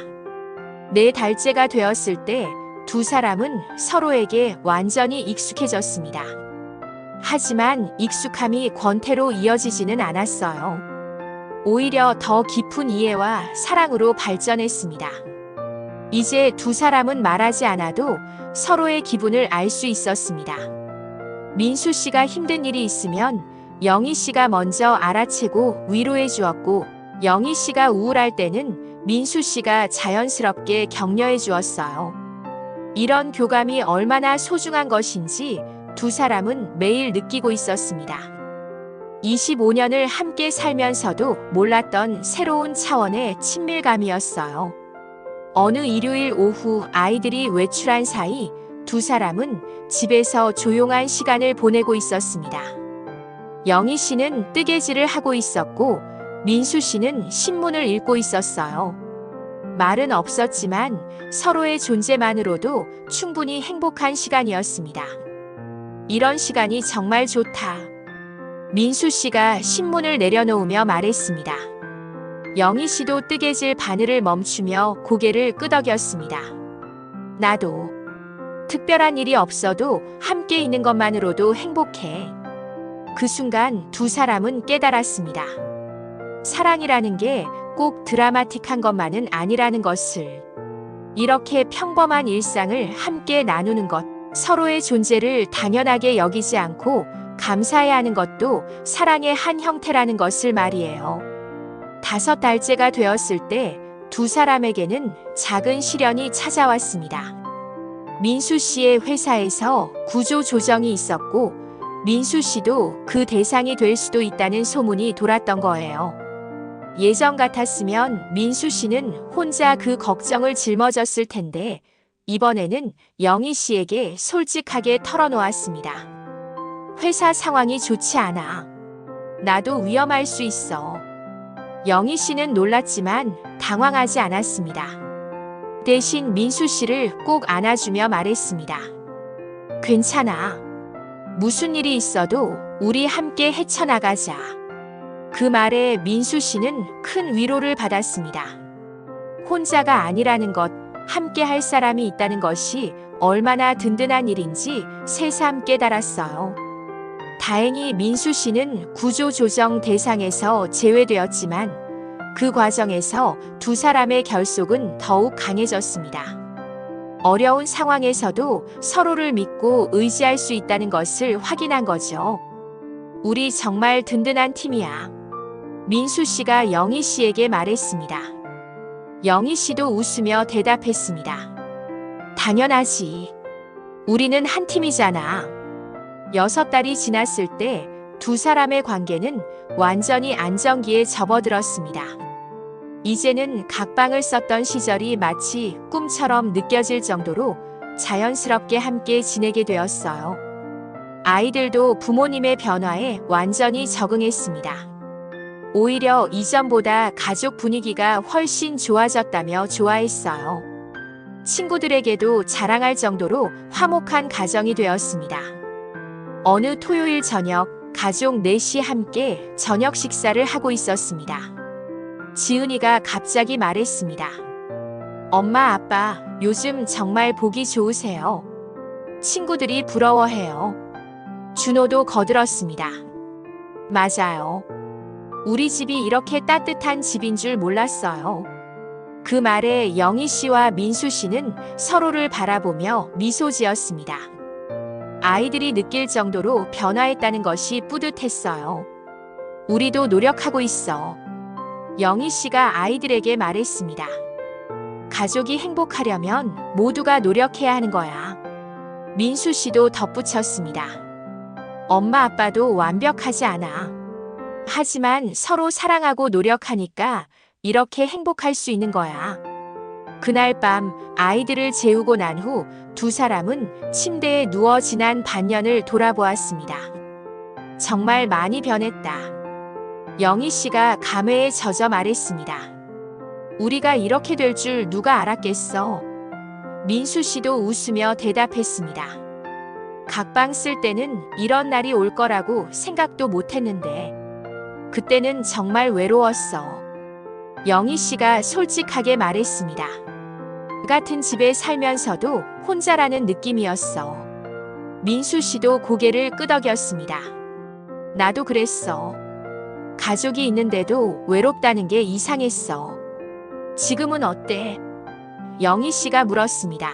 4달째가 되었을 때 두 사람은 서로에게 완전히 익숙해졌습니다. 하지만 익숙함이 권태로 이어지지는 않았어요. 오히려 더 깊은 이해와 사랑으로 발전했습니다. 이제 두 사람은 말하지 않아도 서로의 기분을 알 수 있었습니다. 민수 씨가 힘든 일이 있으면 영희 씨가 먼저 알아채고 위로해 주었고, 영희 씨가 우울할 때는 민수 씨가 자연스럽게 격려해 주었어요. 이런 교감이 얼마나 소중한 것인지 두 사람은 매일 느끼고 있었습니다. 25년을 함께 살면서도 몰랐던 새로운 차원의 친밀감이었어요. 어느 일요일 오후 아이들이 외출한 사이 두 사람은 집에서 조용한 시간을 보내고 있었습니다. 영희 씨는 뜨개질을 하고 있었고, 민수 씨는 신문을 읽고 있었어요. 말은 없었지만 서로의 존재만으로도 충분히 행복한 시간이었습니다. 이런 시간이 정말 좋다. 민수 씨가 신문을 내려놓으며 말했습니다. 영희 씨도 뜨개질 바늘을 멈추며 고개를 끄덕였습니다. 나도. 특별한 일이 없어도 함께 있는 것만으로도 행복해. 그 순간 두 사람은 깨달았습니다. 사랑이라는 게 꼭 드라마틱한 것만은 아니라는 것을. 이렇게 평범한 일상을 함께 나누는 것, 서로의 존재를 당연하게 여기지 않고 감사해야 하는 것도 사랑의 한 형태라는 것을 말이에요. 5달째가 되었을 때 두 사람에게는 작은 시련이 찾아왔습니다. 민수 씨의 회사에서 구조 조정이 있었고, 민수 씨도 그 대상이 될 수도 있다는 소문이 돌았던 거예요. 예전 같았으면 민수 씨는 혼자 그 걱정을 짊어졌을 텐데, 이번에는 영희 씨에게 솔직하게 털어놓았습니다. 회사 상황이 좋지 않아. 나도 위험할 수 있어. 영희 씨는 놀랐지만 당황하지 않았습니다. 대신 민수 씨를 꼭 안아주며 말했습니다. 괜찮아. 무슨 일이 있어도 우리 함께 헤쳐나가자. 그 말에 민수 씨는 큰 위로를 받았습니다. 혼자가 아니라는 것, 함께 할 사람이 있다는 것이 얼마나 든든한 일인지 새삼 깨달았어요. 다행히 민수 씨는 구조조정 대상에서 제외되었지만 그 과정에서 두 사람의 결속은 더욱 강해졌습니다. 어려운 상황에서도 서로를 믿고 의지할 수 있다는 것을 확인한 거죠. 우리 정말 든든한 팀이야. 민수 씨가 영희 씨에게 말했습니다. 영희 씨도 웃으며 대답했습니다. 당연하지. 우리는 한 팀이잖아. 6달이 지났을 때 두 사람의 관계는 완전히 안정기에 접어들었습니다. 이제는 각방을 썼던 시절이 마치 꿈처럼 느껴질 정도로 자연스럽게 함께 지내게 되었어요. 아이들도 부모님의 변화에 완전히 적응했습니다. 오히려 이전보다 가족 분위기가 훨씬 좋아졌다며 좋아했어요. 친구들에게도 자랑할 정도로 화목한 가정이 되었습니다. 어느 토요일 저녁, 가족 넷이 함께 저녁 식사를 하고 있었습니다. 지은이가 갑자기 말했습니다. 엄마, 아빠, 요즘 정말 보기 좋으세요. 친구들이 부러워해요. 준호도 거들었습니다. 맞아요. 우리 집이 이렇게 따뜻한 집인 줄 몰랐어요. 그 말에 영희 씨와 민수 씨는 서로를 바라보며 미소 지었습니다. 아이들이 느낄 정도로 변화했다는 것이 뿌듯했어요. 우리도 노력하고 있어. 영희 씨가 아이들에게 말했습니다. 가족이 행복하려면 모두가 노력해야 하는 거야. 민수 씨도 덧붙였습니다. 엄마 아빠도 완벽하지 않아. 하지만 서로 사랑하고 노력하니까 이렇게 행복할 수 있는 거야. 그날 밤 아이들을 재우고 난 후 두 사람은 침대에 누워 지난 반년을 돌아보았습니다. 정말 많이 변했다. 영희 씨가 감회에 젖어 말했습니다. 우리가 이렇게 될 줄 누가 알았겠어. 민수 씨도 웃으며 대답했습니다. 각방 쓸 때는 이런 날이 올 거라고 생각도 못 했는데 그때는 정말 외로웠어. 영희 씨가 솔직하게 말했습니다. 같은 집에 살면서도 혼자라는 느낌이었어. 민수 씨도 고개를 끄덕였습니다. 나도 그랬어. 가족이 있는데도 외롭다는 게 이상했어. 지금은 어때? 영희 씨가 물었습니다.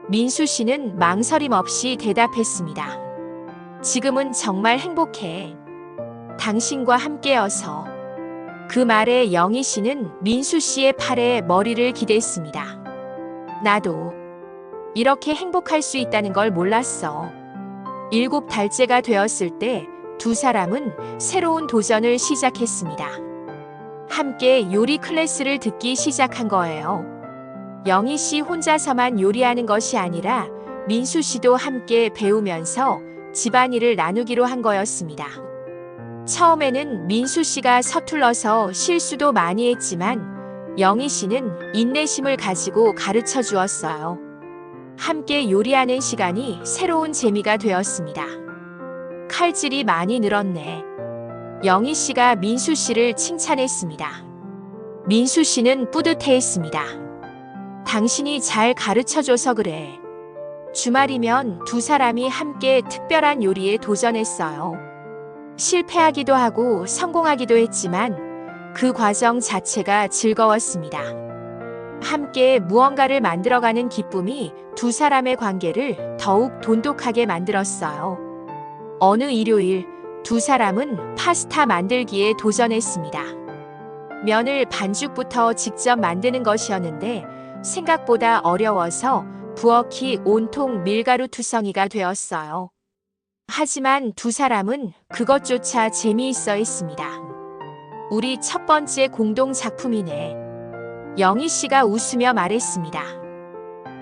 민수 씨는 망설임 없이 대답했습니다. 지금은 정말 행복해. 당신과 함께여서. 그 말에 영희 씨는 민수 씨의 팔에 머리를 기댔습니다. 나도 이렇게 행복할 수 있다는 걸 몰랐어. 7달째가 되었을 때 두 사람은 새로운 도전을 시작했습니다. 함께 요리 클래스를 듣기 시작한 거예요. 영희 씨 혼자서만 요리하는 것이 아니라 민수 씨도 함께 배우면서 집안일을 나누기로 한 거였습니다. 처음에는 민수 씨가 서툴러서 실수도 많이 했지만 영희 씨는 인내심을 가지고 가르쳐 주었어요. 함께 요리하는 시간이 새로운 재미가 되었습니다. 칼질이 많이 늘었네. 영희 씨가 민수 씨를 칭찬했습니다. 민수 씨는 뿌듯해했습니다. 당신이 잘 가르쳐줘서 그래. 주말이면 두 사람이 함께 특별한 요리에 도전했어요. 실패하기도 하고 성공하기도 했지만 그 과정 자체가 즐거웠습니다. 함께 무언가를 만들어가는 기쁨이 두 사람의 관계를 더욱 돈독하게 만들었어요. 어느 일요일 두 사람은 파스타 만들기에 도전했습니다. 면을 반죽부터 직접 만드는 것이었는데 생각보다 어려워서 부엌이 온통 밀가루 투성이가 되었어요. 하지만 두 사람은 그것조차 재미있어 했습니다. 우리 첫 번째 공동 작품이네. 영희 씨가 웃으며 말했습니다.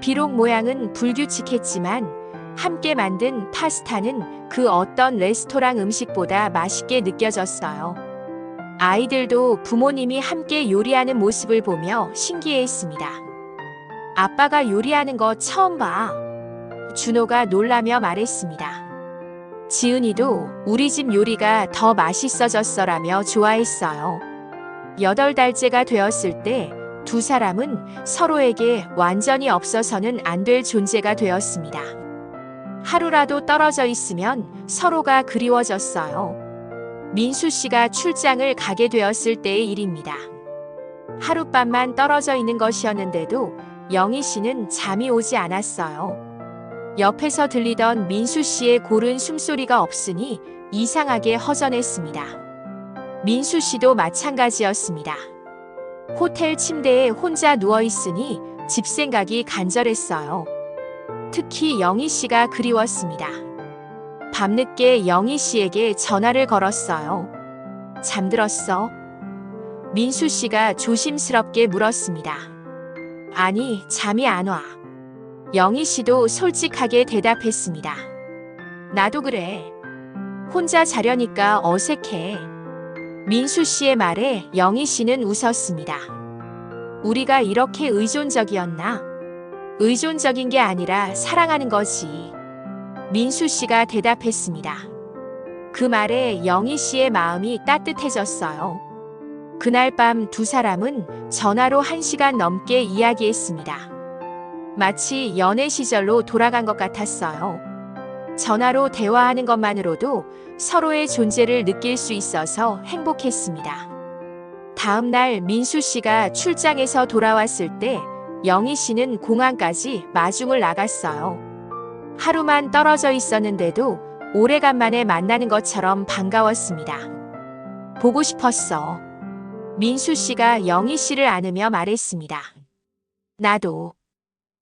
비록 모양은 불규칙했지만 함께 만든 파스타는 그 어떤 레스토랑 음식보다 맛있게 느껴졌어요. 아이들도 부모님이 함께 요리하는 모습을 보며 신기해했습니다. 아빠가 요리하는 거 처음 봐. 준호가 놀라며 말했습니다. 지은이도 우리 집 요리가 더 맛있어졌어라며 좋아했어요. 8달째가 되었을 때 두 사람은 서로에게 완전히 없어서는 안 될 존재가 되었습니다. 하루라도 떨어져 있으면 서로가 그리워졌어요. 민수 씨가 출장을 가게 되었을 때의 일입니다. 하룻밤만 떨어져 있는 것이었는데도 영희 씨는 잠이 오지 않았어요. 옆에서 들리던 민수 씨의 고른 숨소리가 없으니 이상하게 허전했습니다. 민수 씨도 마찬가지였습니다. 호텔 침대에 혼자 누워있으니 집 생각이 간절했어요. 특히 영희 씨가 그리웠습니다. 밤늦게 영희 씨에게 전화를 걸었어요. 잠들었어? 민수 씨가 조심스럽게 물었습니다. 아니, 잠이 안 와. 영희 씨도 솔직하게 대답했습니다. 나도 그래. 혼자 자려니까 어색해. 민수 씨의 말에 영희 씨는 웃었습니다. 우리가 이렇게 의존적이었나? 의존적인 게 아니라 사랑하는 거지. 민수 씨가 대답했습니다. 그 말에 영희 씨의 마음이 따뜻해졌어요. 그날 밤 두 사람은 전화로 1시간 넘게 이야기했습니다. 마치 연애 시절로 돌아간 것 같았어요. 전화로 대화하는 것만으로도 서로의 존재를 느낄 수 있어서 행복했습니다. 다음 날 민수 씨가 출장에서 돌아왔을 때 영희 씨는 공항까지 마중을 나갔어요. 하루만 떨어져 있었는데도 오래간만에 만나는 것처럼 반가웠습니다. 보고 싶었어. 민수 씨가 영희 씨를 안으며 말했습니다. 나도.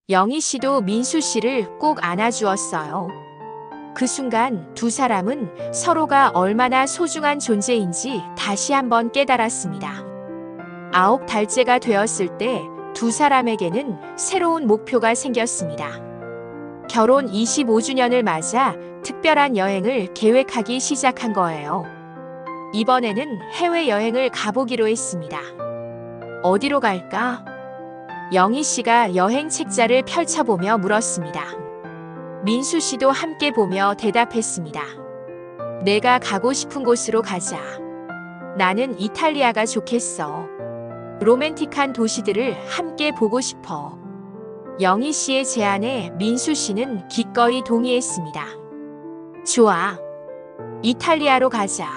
영희 씨도 민수 씨를 꼭 안아주었어요. 그 순간 두 사람은 서로가 얼마나 소중한 존재인지 다시 한번 깨달았습니다. 9달째가 되었을 때 두 사람에게는 새로운 목표가 생겼습니다. 결혼 25주년을 맞아 특별한 여행을 계획하기 시작한 거예요. 이번에는 해외여행을 가보기로 했습니다. 어디로 갈까? 영희 씨가 여행 책자를 펼쳐보며 물었습니다. 민수 씨도 함께 보며 대답했습니다. 내가 가고 싶은 곳으로 가자. 나는 이탈리아가 좋겠어. 로맨틱한 도시들을 함께 보고 싶어. 영희 씨의 제안에 민수 씨는 기꺼이 동의했습니다. 좋아. 이탈리아로 가자.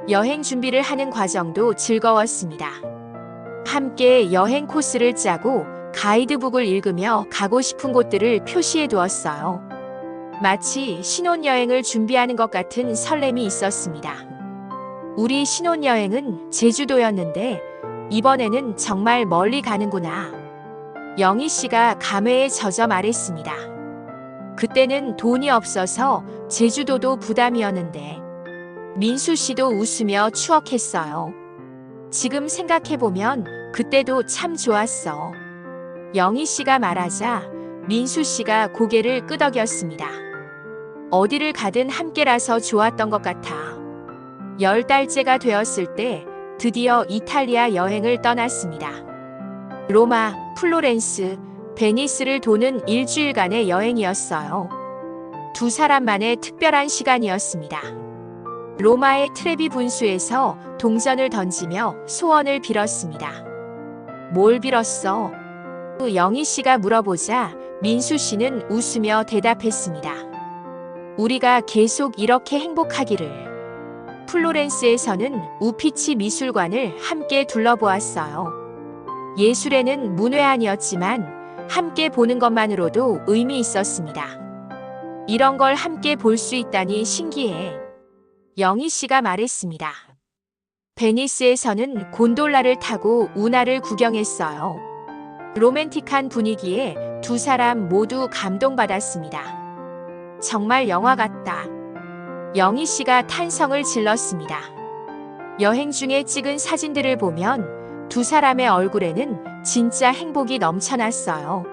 여행 준비를 하는 과정도 즐거웠습니다. 함께 여행 코스를 짜고 가이드북을 읽으며 가고 싶은 곳들을 표시해 두었어요. 마치 신혼여행을 준비하는 것 같은 설렘이 있었습니다. 우리 신혼여행은 제주도였는데 이번에는 정말 멀리 가는구나. 영희 씨가 감회에 젖어 말했습니다. 그때는 돈이 없어서 제주도도 부담이었는데 민수 씨도 웃으며 추억했어요. 지금 생각해보면 그때도 참 좋았어. 영희 씨가 말하자 민수 씨가 고개를 끄덕였습니다. 어디를 가든 함께라서 좋았던 것 같아. 10달째가 되었을 때 드디어 이탈리아 여행을 떠났습니다. 로마, 플로렌스, 베니스를 도는 일주일간의 여행이었어요. 두 사람만의 특별한 시간이었습니다. 로마의 트레비 분수에서 동전을 던지며 소원을 빌었습니다. 뭘 빌었어? 영희 씨가 물어보자 민수 씨는 웃으며 대답했습니다. 우리가 계속 이렇게 행복하기를. 플로렌스에서는 우피치 미술관을 함께 둘러보았어요. 예술에는 문외한이었지만 함께 보는 것만으로도 의미 있었습니다. 이런 걸 함께 볼 수 있다니 신기해. 영희 씨가 말했습니다. 베니스에서는 곤돌라를 타고 운하를 구경했어요. 로맨틱한 분위기에 두 사람 모두 감동받았습니다. 정말 영화 같다. 영희 씨가 탄성을 질렀습니다. 여행 중에 찍은 사진들을 보면 두 사람의 얼굴에는 진짜 행복이 넘쳐났어요.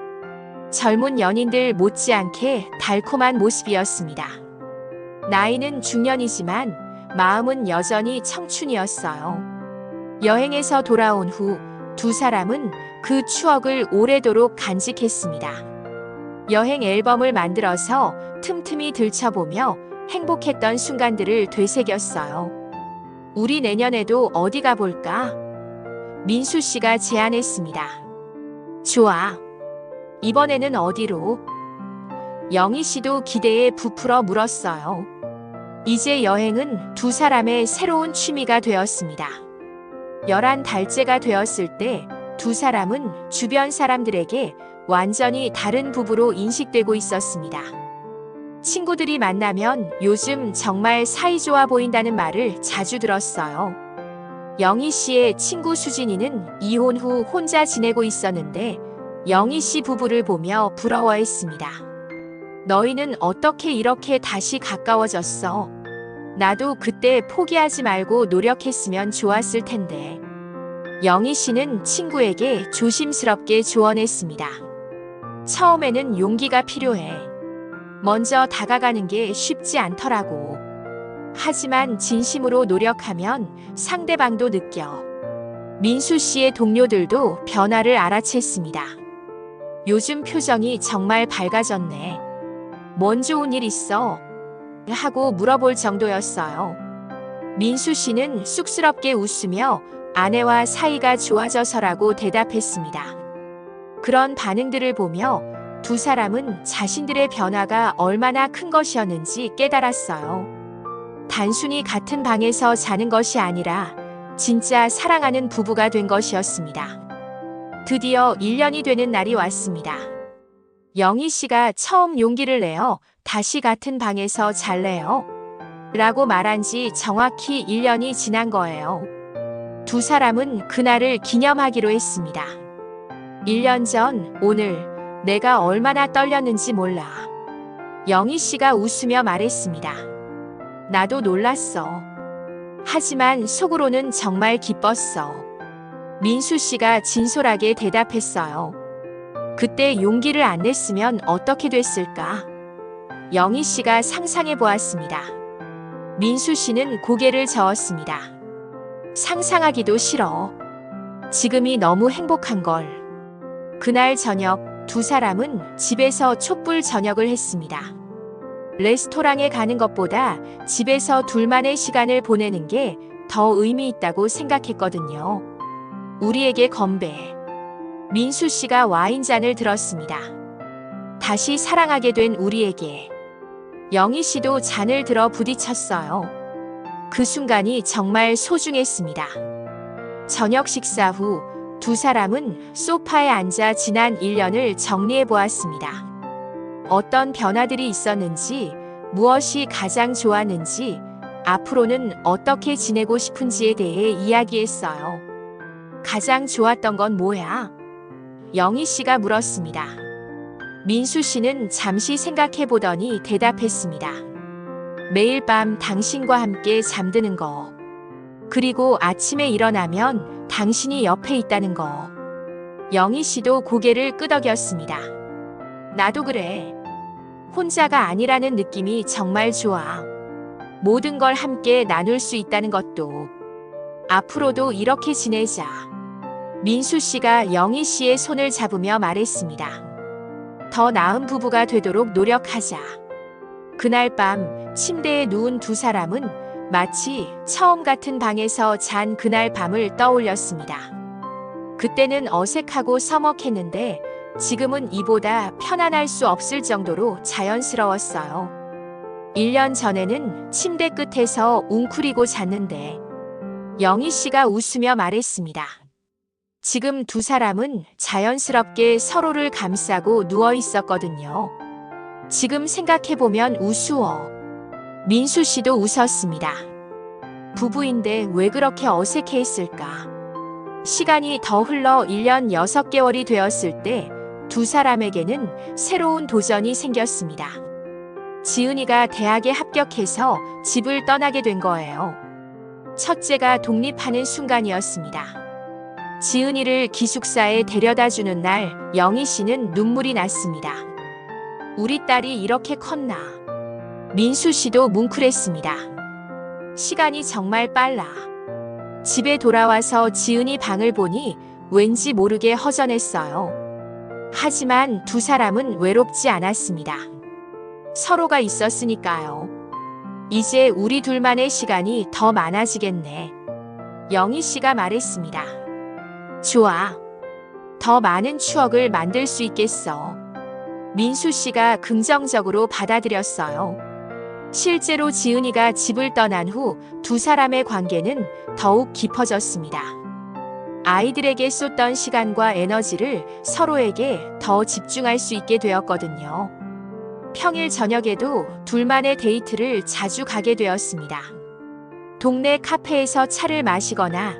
젊은 연인들 못지않게 달콤한 모습이었습니다. 나이는 중년이지만 마음은 여전히 청춘이었어요. 여행에서 돌아온 후 두 사람은 그 추억을 오래도록 간직했습니다. 여행 앨범을 만들어서 틈틈이 들춰보며 행복했던 순간들을 되새겼어요. 우리 내년에도 어디 가볼까? 민수 씨가 제안했습니다. 좋아. 이번에는 어디로? 영희 씨도 기대에 부풀어 물었어요. 이제 여행은 두 사람의 새로운 취미가 되었습니다. 11달째가 되었을 때 두 사람은 주변 사람들에게 완전히 다른 부부로 인식되고 있었습니다. 친구들이 만나면 요즘 정말 사이좋아 보인다는 말을 자주 들었어요. 영희 씨의 친구 수진이는 이혼 후 혼자 지내고 있었는데 영희 씨 부부를 보며 부러워했습니다. 너희는 어떻게 이렇게 다시 가까워졌어? 나도 그때 포기하지 말고 노력했으면 좋았을 텐데. 영희 씨는 친구에게 조심스럽게 조언했습니다. 처음에는 용기가 필요해. 먼저 다가가는 게 쉽지 않더라고. 하지만 진심으로 노력하면 상대방도 느껴. 민수 씨의 동료들도 변화를 알아챘습니다. 요즘 표정이 정말 밝아졌네. 뭔 좋은 일 있어? 하고 물어볼 정도였어요. 민수 씨는 쑥스럽게 웃으며 아내와 사이가 좋아져서라고 대답했습니다. 그런 반응들을 보며 두 사람은 자신들의 변화가 얼마나 큰 것이었는지 깨달았어요. 단순히 같은 방에서 자는 것이 아니라 진짜 사랑하는 부부가 된 것이었습니다. 드디어 1년이 되는 날이 왔습니다. 영희 씨가 처음 용기를 내어 다시 같은 방에서 잘래요? 라고 말한 지 정확히 1년이 지난 거예요. 두 사람은 그날을 기념하기로 했습니다. 1년 전 오늘 내가 얼마나 떨렸는지 몰라. 영희 씨가 웃으며 말했습니다. 나도 놀랐어. 하지만 속으로는 정말 기뻤어. 민수 씨가 진솔하게 대답했어요. 그때 용기를 안 냈으면 어떻게 됐을까? 영희 씨가 상상해 보았습니다. 민수 씨는 고개를 저었습니다. 상상하기도 싫어. 지금이 너무 행복한 걸. 그날 저녁 두 사람은 집에서 촛불 저녁을 했습니다. 레스토랑에 가는 것보다 집에서 둘만의 시간을 보내는 게 더 의미 있다고 생각했거든요. 우리에게 건배. 민수 씨가 와인잔을 들었습니다. 다시 사랑하게 된 우리에게. 영희 씨도 잔을 들어 부딪혔어요. 그 순간이 정말 소중했습니다. 저녁 식사 후 두 사람은 소파에 앉아 지난 1년을 정리해 보았습니다. 어떤 변화들이 있었는지, 무엇이 가장 좋았는지, 앞으로는 어떻게 지내고 싶은지에 대해 이야기했어요. 가장 좋았던 건 뭐야? 영희 씨가 물었습니다. 민수 씨는 잠시 생각해 보더니 대답했습니다. 매일 밤 당신과 함께 잠드는 거. 그리고 아침에 일어나면 당신이 옆에 있다는 거. 영희 씨도 고개를 끄덕였습니다. 나도 그래. 혼자가 아니라는 느낌이 정말 좋아. 모든 걸 함께 나눌 수 있다는 것도. 앞으로도 이렇게 지내자. 민수 씨가 영희 씨의 손을 잡으며 말했습니다. 더 나은 부부가 되도록 노력하자. 그날 밤 침대에 누운 두 사람은 마치 처음 같은 방에서 잔 그날 밤을 떠올렸습니다. 그때는 어색하고 서먹했는데 지금은 이보다 편안할 수 없을 정도로 자연스러웠어요. 1년 전에는 침대 끝에서 웅크리고 잤는데 영희 씨가 웃으며 말했습니다. 지금 두 사람은 자연스럽게 서로를 감싸고 누워 있었거든요. 지금 생각해보면 우스워. 민수 씨도 웃었습니다. 부부인데 왜 그렇게 어색해 했을까? 시간이 더 흘러 1년 6개월이 되었을 때 두 사람에게는 새로운 도전이 생겼습니다. 지은이가 대학에 합격해서 집을 떠나게 된 거예요. 첫째가 독립하는 순간이었습니다. 지은이를 기숙사에 데려다 주는 날 영희 씨는 눈물이 났습니다. 우리 딸이 이렇게 컸나. 민수 씨도 뭉클했습니다. 시간이 정말 빨라. 집에 돌아와서 지은이 방을 보니 왠지 모르게 허전했어요. 하지만 두 사람은 외롭지 않았습니다. 서로가 있었으니까요. 이제 우리 둘만의 시간이 더 많아지겠네. 영희 씨가 말했습니다. 좋아. 더 많은 추억을 만들 수 있겠어. 민수 씨가 긍정적으로 받아들였어요. 실제로 지은이가 집을 떠난 후 두 사람의 관계는 더욱 깊어졌습니다. 아이들에게 쏟던 시간과 에너지를 서로에게 더 집중할 수 있게 되었거든요. 평일 저녁에도 둘만의 데이트를 자주 가게 되었습니다. 동네 카페에서 차를 마시거나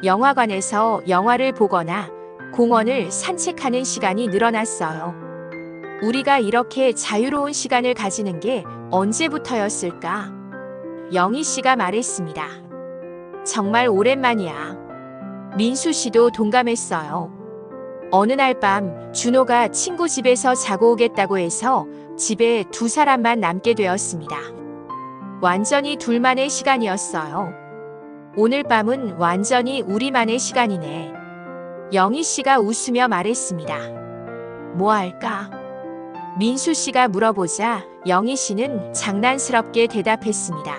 영화관에서 영화를 보거나 공원을 산책하는 시간이 늘어났어요. 우리가 이렇게 자유로운 시간을 가지는 게 언제부터였을까? 영희 씨가 말했습니다. 정말 오랜만이야. 민수 씨도 동감했어요. 어느 날 밤 준호가 친구 집에서 자고 오겠다고 해서 집에 두 사람만 남게 되었습니다. 완전히 둘만의 시간이었어요. 오늘 밤은 완전히 우리만의 시간이네. 영희 씨가 웃으며 말했습니다. 뭐 할까? 민수 씨가 물어보자 영희 씨는 장난스럽게 대답했습니다.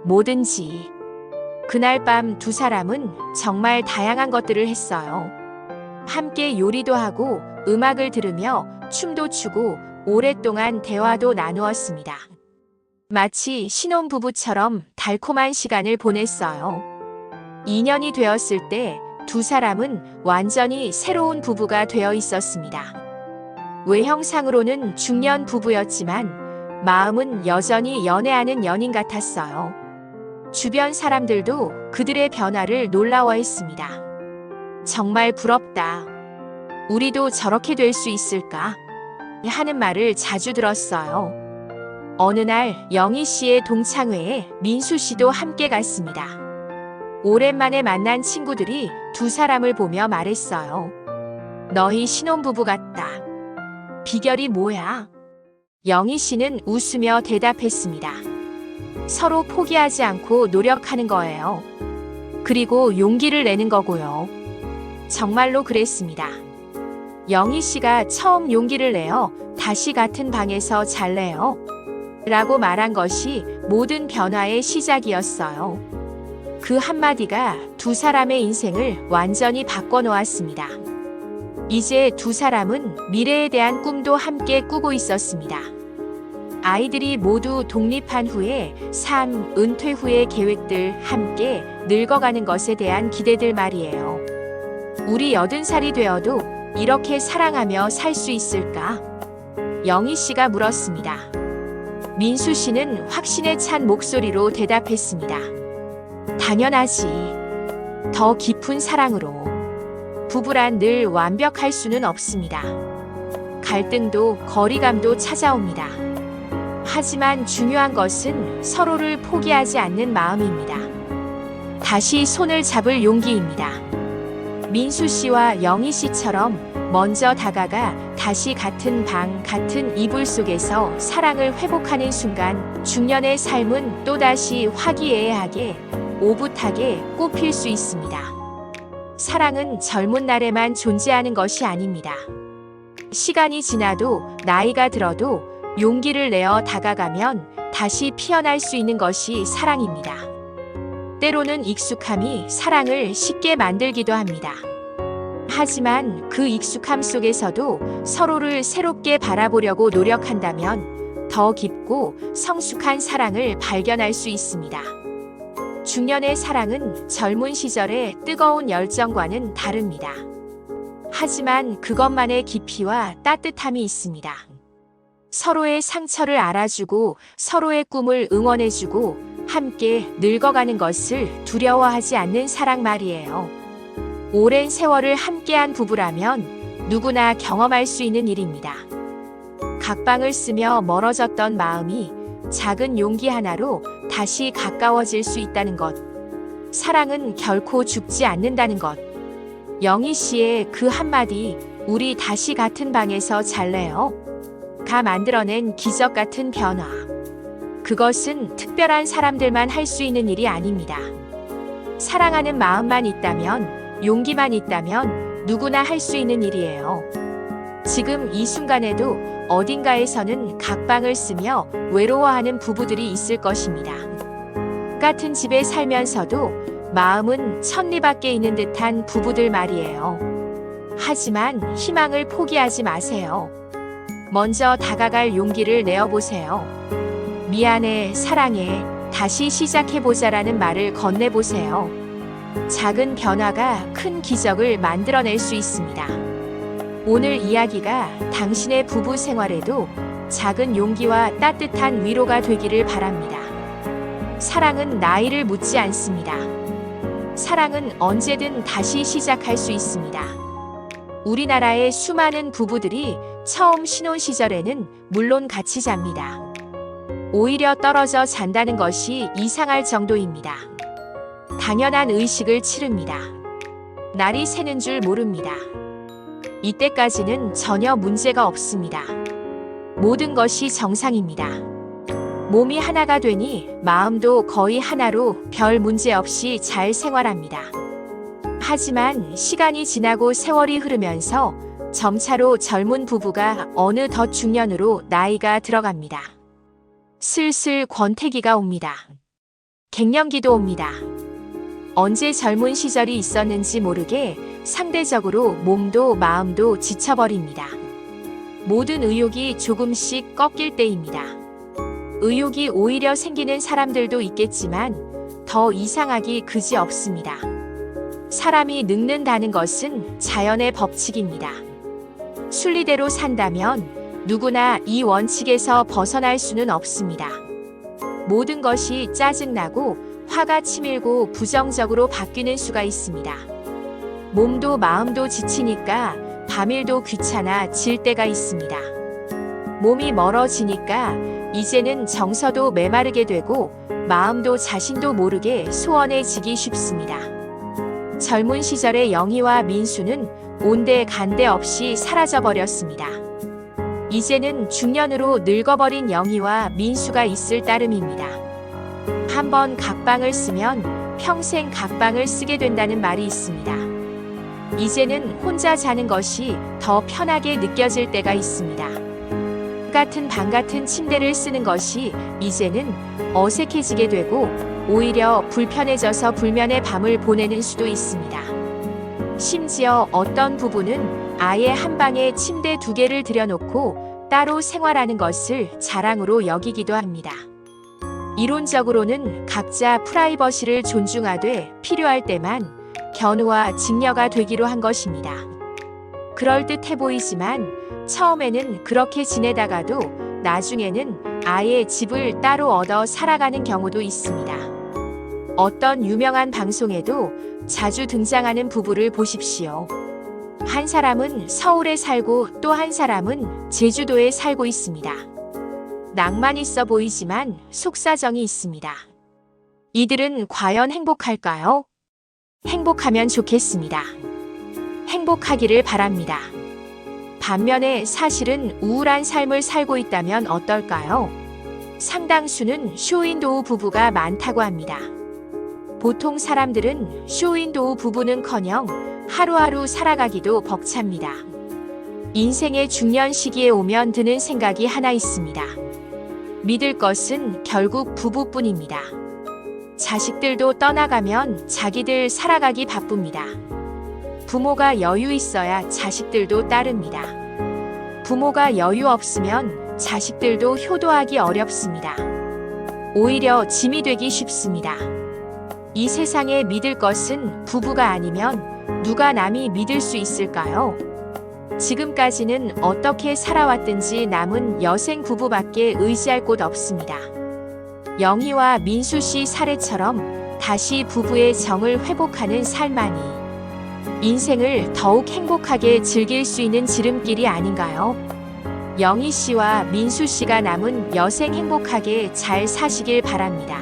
뭐든지. 그날 밤 두 사람은 정말 다양한 것들을 했어요. 함께 요리도 하고 음악을 들으며 춤도 추고 오랫동안 대화도 나누었습니다. 마치 신혼부부처럼 달콤한 시간을 보냈어요. 2년이 되었을 때 두 사람은 완전히 새로운 부부가 되어 있었습니다. 외형상으로는 중년 부부였지만 마음은 여전히 연애하는 연인 같았어요. 주변 사람들도 그들의 변화를 놀라워했습니다. 정말 부럽다. 우리도 저렇게 될 수 있을까? 하는 말을 자주 들었어요. 어느 날 영희 씨의 동창회에 민수 씨도 함께 갔습니다. 오랜만에 만난 친구들이 두 사람을 보며 말했어요. 너희 신혼부부 같다. 비결이 뭐야? 영희 씨는 웃으며 대답했습니다. 서로 포기하지 않고 노력하는 거예요. 그리고 용기를 내는 거고요. 정말로 그랬습니다. 영희 씨가 처음 용기를 내어 다시 같은 방에서 잘래요? 라고 말한 것이 모든 변화의 시작이었어요. 그 한마디가 두 사람의 인생을 완전히 바꿔놓았습니다. 이제 두 사람은 미래에 대한 꿈도 함께 꾸고 있었습니다. 아이들이 모두 독립한 후에 삶, 은퇴 후의 계획들, 함께 늙어가는 것에 대한 기대들 말이에요. 우리 80살이 되어도 이렇게 사랑하며 살 수 있을까? 영희 씨가 물었습니다. 민수 씨는 확신에 찬 목소리로 대답했습니다. 당연하지. 더 깊은 사랑으로. 부부란 늘 완벽할 수는 없습니다. 갈등도 거리감도 찾아옵니다. 하지만 중요한 것은 서로를 포기하지 않는 마음입니다. 다시 손을 잡을 용기입니다. 민수 씨와 영희 씨처럼 먼저 다가가 다시 같은 방, 같은 이불 속에서 사랑을 회복하는 순간 중년의 삶은 또다시 화기애애하게, 오붓하게 꽃필 수 있습니다. 사랑은 젊은 날에만 존재하는 것이 아닙니다. 시간이 지나도 나이가 들어도 용기를 내어 다가가면 다시 피어날 수 있는 것이 사랑입니다. 때로는 익숙함이 사랑을 쉽게 만들기도 합니다. 하지만 그 익숙함 속에서도 서로를 새롭게 바라보려고 노력한다면 더 깊고 성숙한 사랑을 발견할 수 있습니다. 중년의 사랑은 젊은 시절의 뜨거운 열정과는 다릅니다. 하지만 그것만의 깊이와 따뜻함이 있습니다. 서로의 상처를 알아주고 서로의 꿈을 응원해주고 함께 늙어가는 것을 두려워하지 않는 사랑 말이에요. 오랜 세월을 함께한 부부라면 누구나 경험할 수 있는 일입니다. 각방을 쓰며 멀어졌던 마음이 작은 용기 하나로 다시 가까워질 수 있다는 것. 사랑은 결코 죽지 않는다는 것. 영희 씨의 그 한마디, 우리 다시 같은 방에서 잘래요? 가 만들어낸 기적 같은 변화. 그것은 특별한 사람들만 할 수 있는 일이 아닙니다. 사랑하는 마음만 있다면, 용기만 있다면 누구나 할 수 있는 일이에요. 지금 이 순간에도 어딘가에서는 각방을 쓰며 외로워하는 부부들이 있을 것입니다. 같은 집에 살면서도 마음은 천리 밖에 있는 듯한 부부들 말이에요. 하지만 희망을 포기하지 마세요. 먼저 다가갈 용기를 내어보세요. 미안해, 사랑해, 다시 시작해보자라는 말을 건네보세요. 작은 변화가 큰 기적을 만들어낼 수 있습니다. 오늘 이야기가 당신의 부부 생활에도 작은 용기와 따뜻한 위로가 되기를 바랍니다. 사랑은 나이를 묻지 않습니다. 사랑은 언제든 다시 시작할 수 있습니다. 우리나라의 수많은 부부들이 처음 신혼 시절에는 물론 같이 잡니다. 오히려 떨어져 잔다는 것이 이상할 정도입니다. 당연한 의식을 치릅니다. 날이 새는 줄 모릅니다. 이때까지는 전혀 문제가 없습니다. 모든 것이 정상입니다. 몸이 하나가 되니 마음도 거의 하나로 별 문제 없이 잘 생활합니다. 하지만 시간이 지나고 세월이 흐르면서 점차로 젊은 부부가 어느덧 중년으로 나이가 들어갑니다. 슬슬 권태기가 옵니다. 갱년기도 옵니다. 언제 젊은 시절이 있었는지 모르게 상대적으로 몸도 마음도 지쳐버립니다. 모든 의욕이 조금씩 꺾일 때입니다. 의욕이 오히려 생기는 사람들도 있겠지만 더 이상하기 그지없습니다. 사람이 늙는다는 것은 자연의 법칙입니다. 순리대로 산다면 누구나 이 원칙에서 벗어날 수는 없습니다. 모든 것이 짜증나고 화가 치밀고 부정적으로 바뀌는 수가 있습니다. 몸도 마음도 지치니까 밤일도 귀찮아질 때가 있습니다. 몸이 멀어지니까 이제는 정서도 메마르게 되고 마음도 자신도 모르게 소원해지기 쉽습니다. 젊은 시절의 영희와 민수는 온데 간데 없이 사라져버렸습니다. 이제는 중년으로 늙어버린 영희와 민수가 있을 따름입니다. 한번 각방을 쓰면 평생 각방을 쓰게 된다는 말이 있습니다. 이제는 혼자 자는 것이 더 편하게 느껴질 때가 있습니다. 같은 방 같은 침대를 쓰는 것이 이제는 어색해지게 되고 오히려 불편해져서 불면의 밤을 보내는 수도 있습니다. 심지어 어떤 부부는 아예 한 방에 침대 2개를 들여놓고 따로 생활하는 것을 자랑으로 여기기도 합니다. 이론적으로는 각자 프라이버시를 존중하되 필요할 때만 견우와 직녀가 되기로 한 것입니다. 그럴듯해 보이지만 처음에는 그렇게 지내다가도 나중에는 아예 집을 따로 얻어 살아가는 경우도 있습니다. 어떤 유명한 방송에도 자주 등장하는 부부를 보십시오. 한 사람은 서울에 살고 또 한 사람은 제주도에 살고 있습니다. 낭만 있어 보이지만 속사정이 있습니다. 이들은 과연 행복할까요? 행복하면 좋겠습니다. 행복하기를 바랍니다. 반면에 사실은 우울한 삶을 살고 있다면 어떨까요? 상당수는 쇼윈도우 부부가 많다고 합니다. 보통 사람들은 쇼윈도우 부부는커녕 하루하루 살아가기도 벅찹니다. 인생의 중년 시기에 오면 드는 생각이 하나 있습니다. 믿을 것은 결국 부부뿐입니다. 자식들도 떠나가면 자기들 살아가기 바쁩니다. 부모가 여유 있어야 자식들도 따릅니다. 부모가 여유 없으면 자식들도 효도하기 어렵습니다. 오히려 짐이 되기 쉽습니다. 이 세상에 믿을 것은 부부가 아니면 누가 남이 믿을 수 있을까요? 지금까지는 어떻게 살아왔든지 남은 여생 부부밖에 의지할 곳 없습니다. 영희와 민수 씨 사례처럼 다시 부부의 정을 회복하는 삶만이 인생을 더욱 행복하게 즐길 수 있는 지름길이 아닌가요? 영희 씨와 민수 씨가 남은 여생 행복하게 잘 사시길 바랍니다.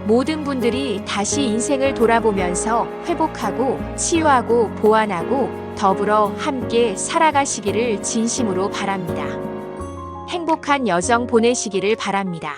모든 분들이 다시 인생을 돌아보면서 회복하고 치유하고 보완하고 더불어 함께 살아가시기를 진심으로 바랍니다. 행복한 여정 보내시기를 바랍니다.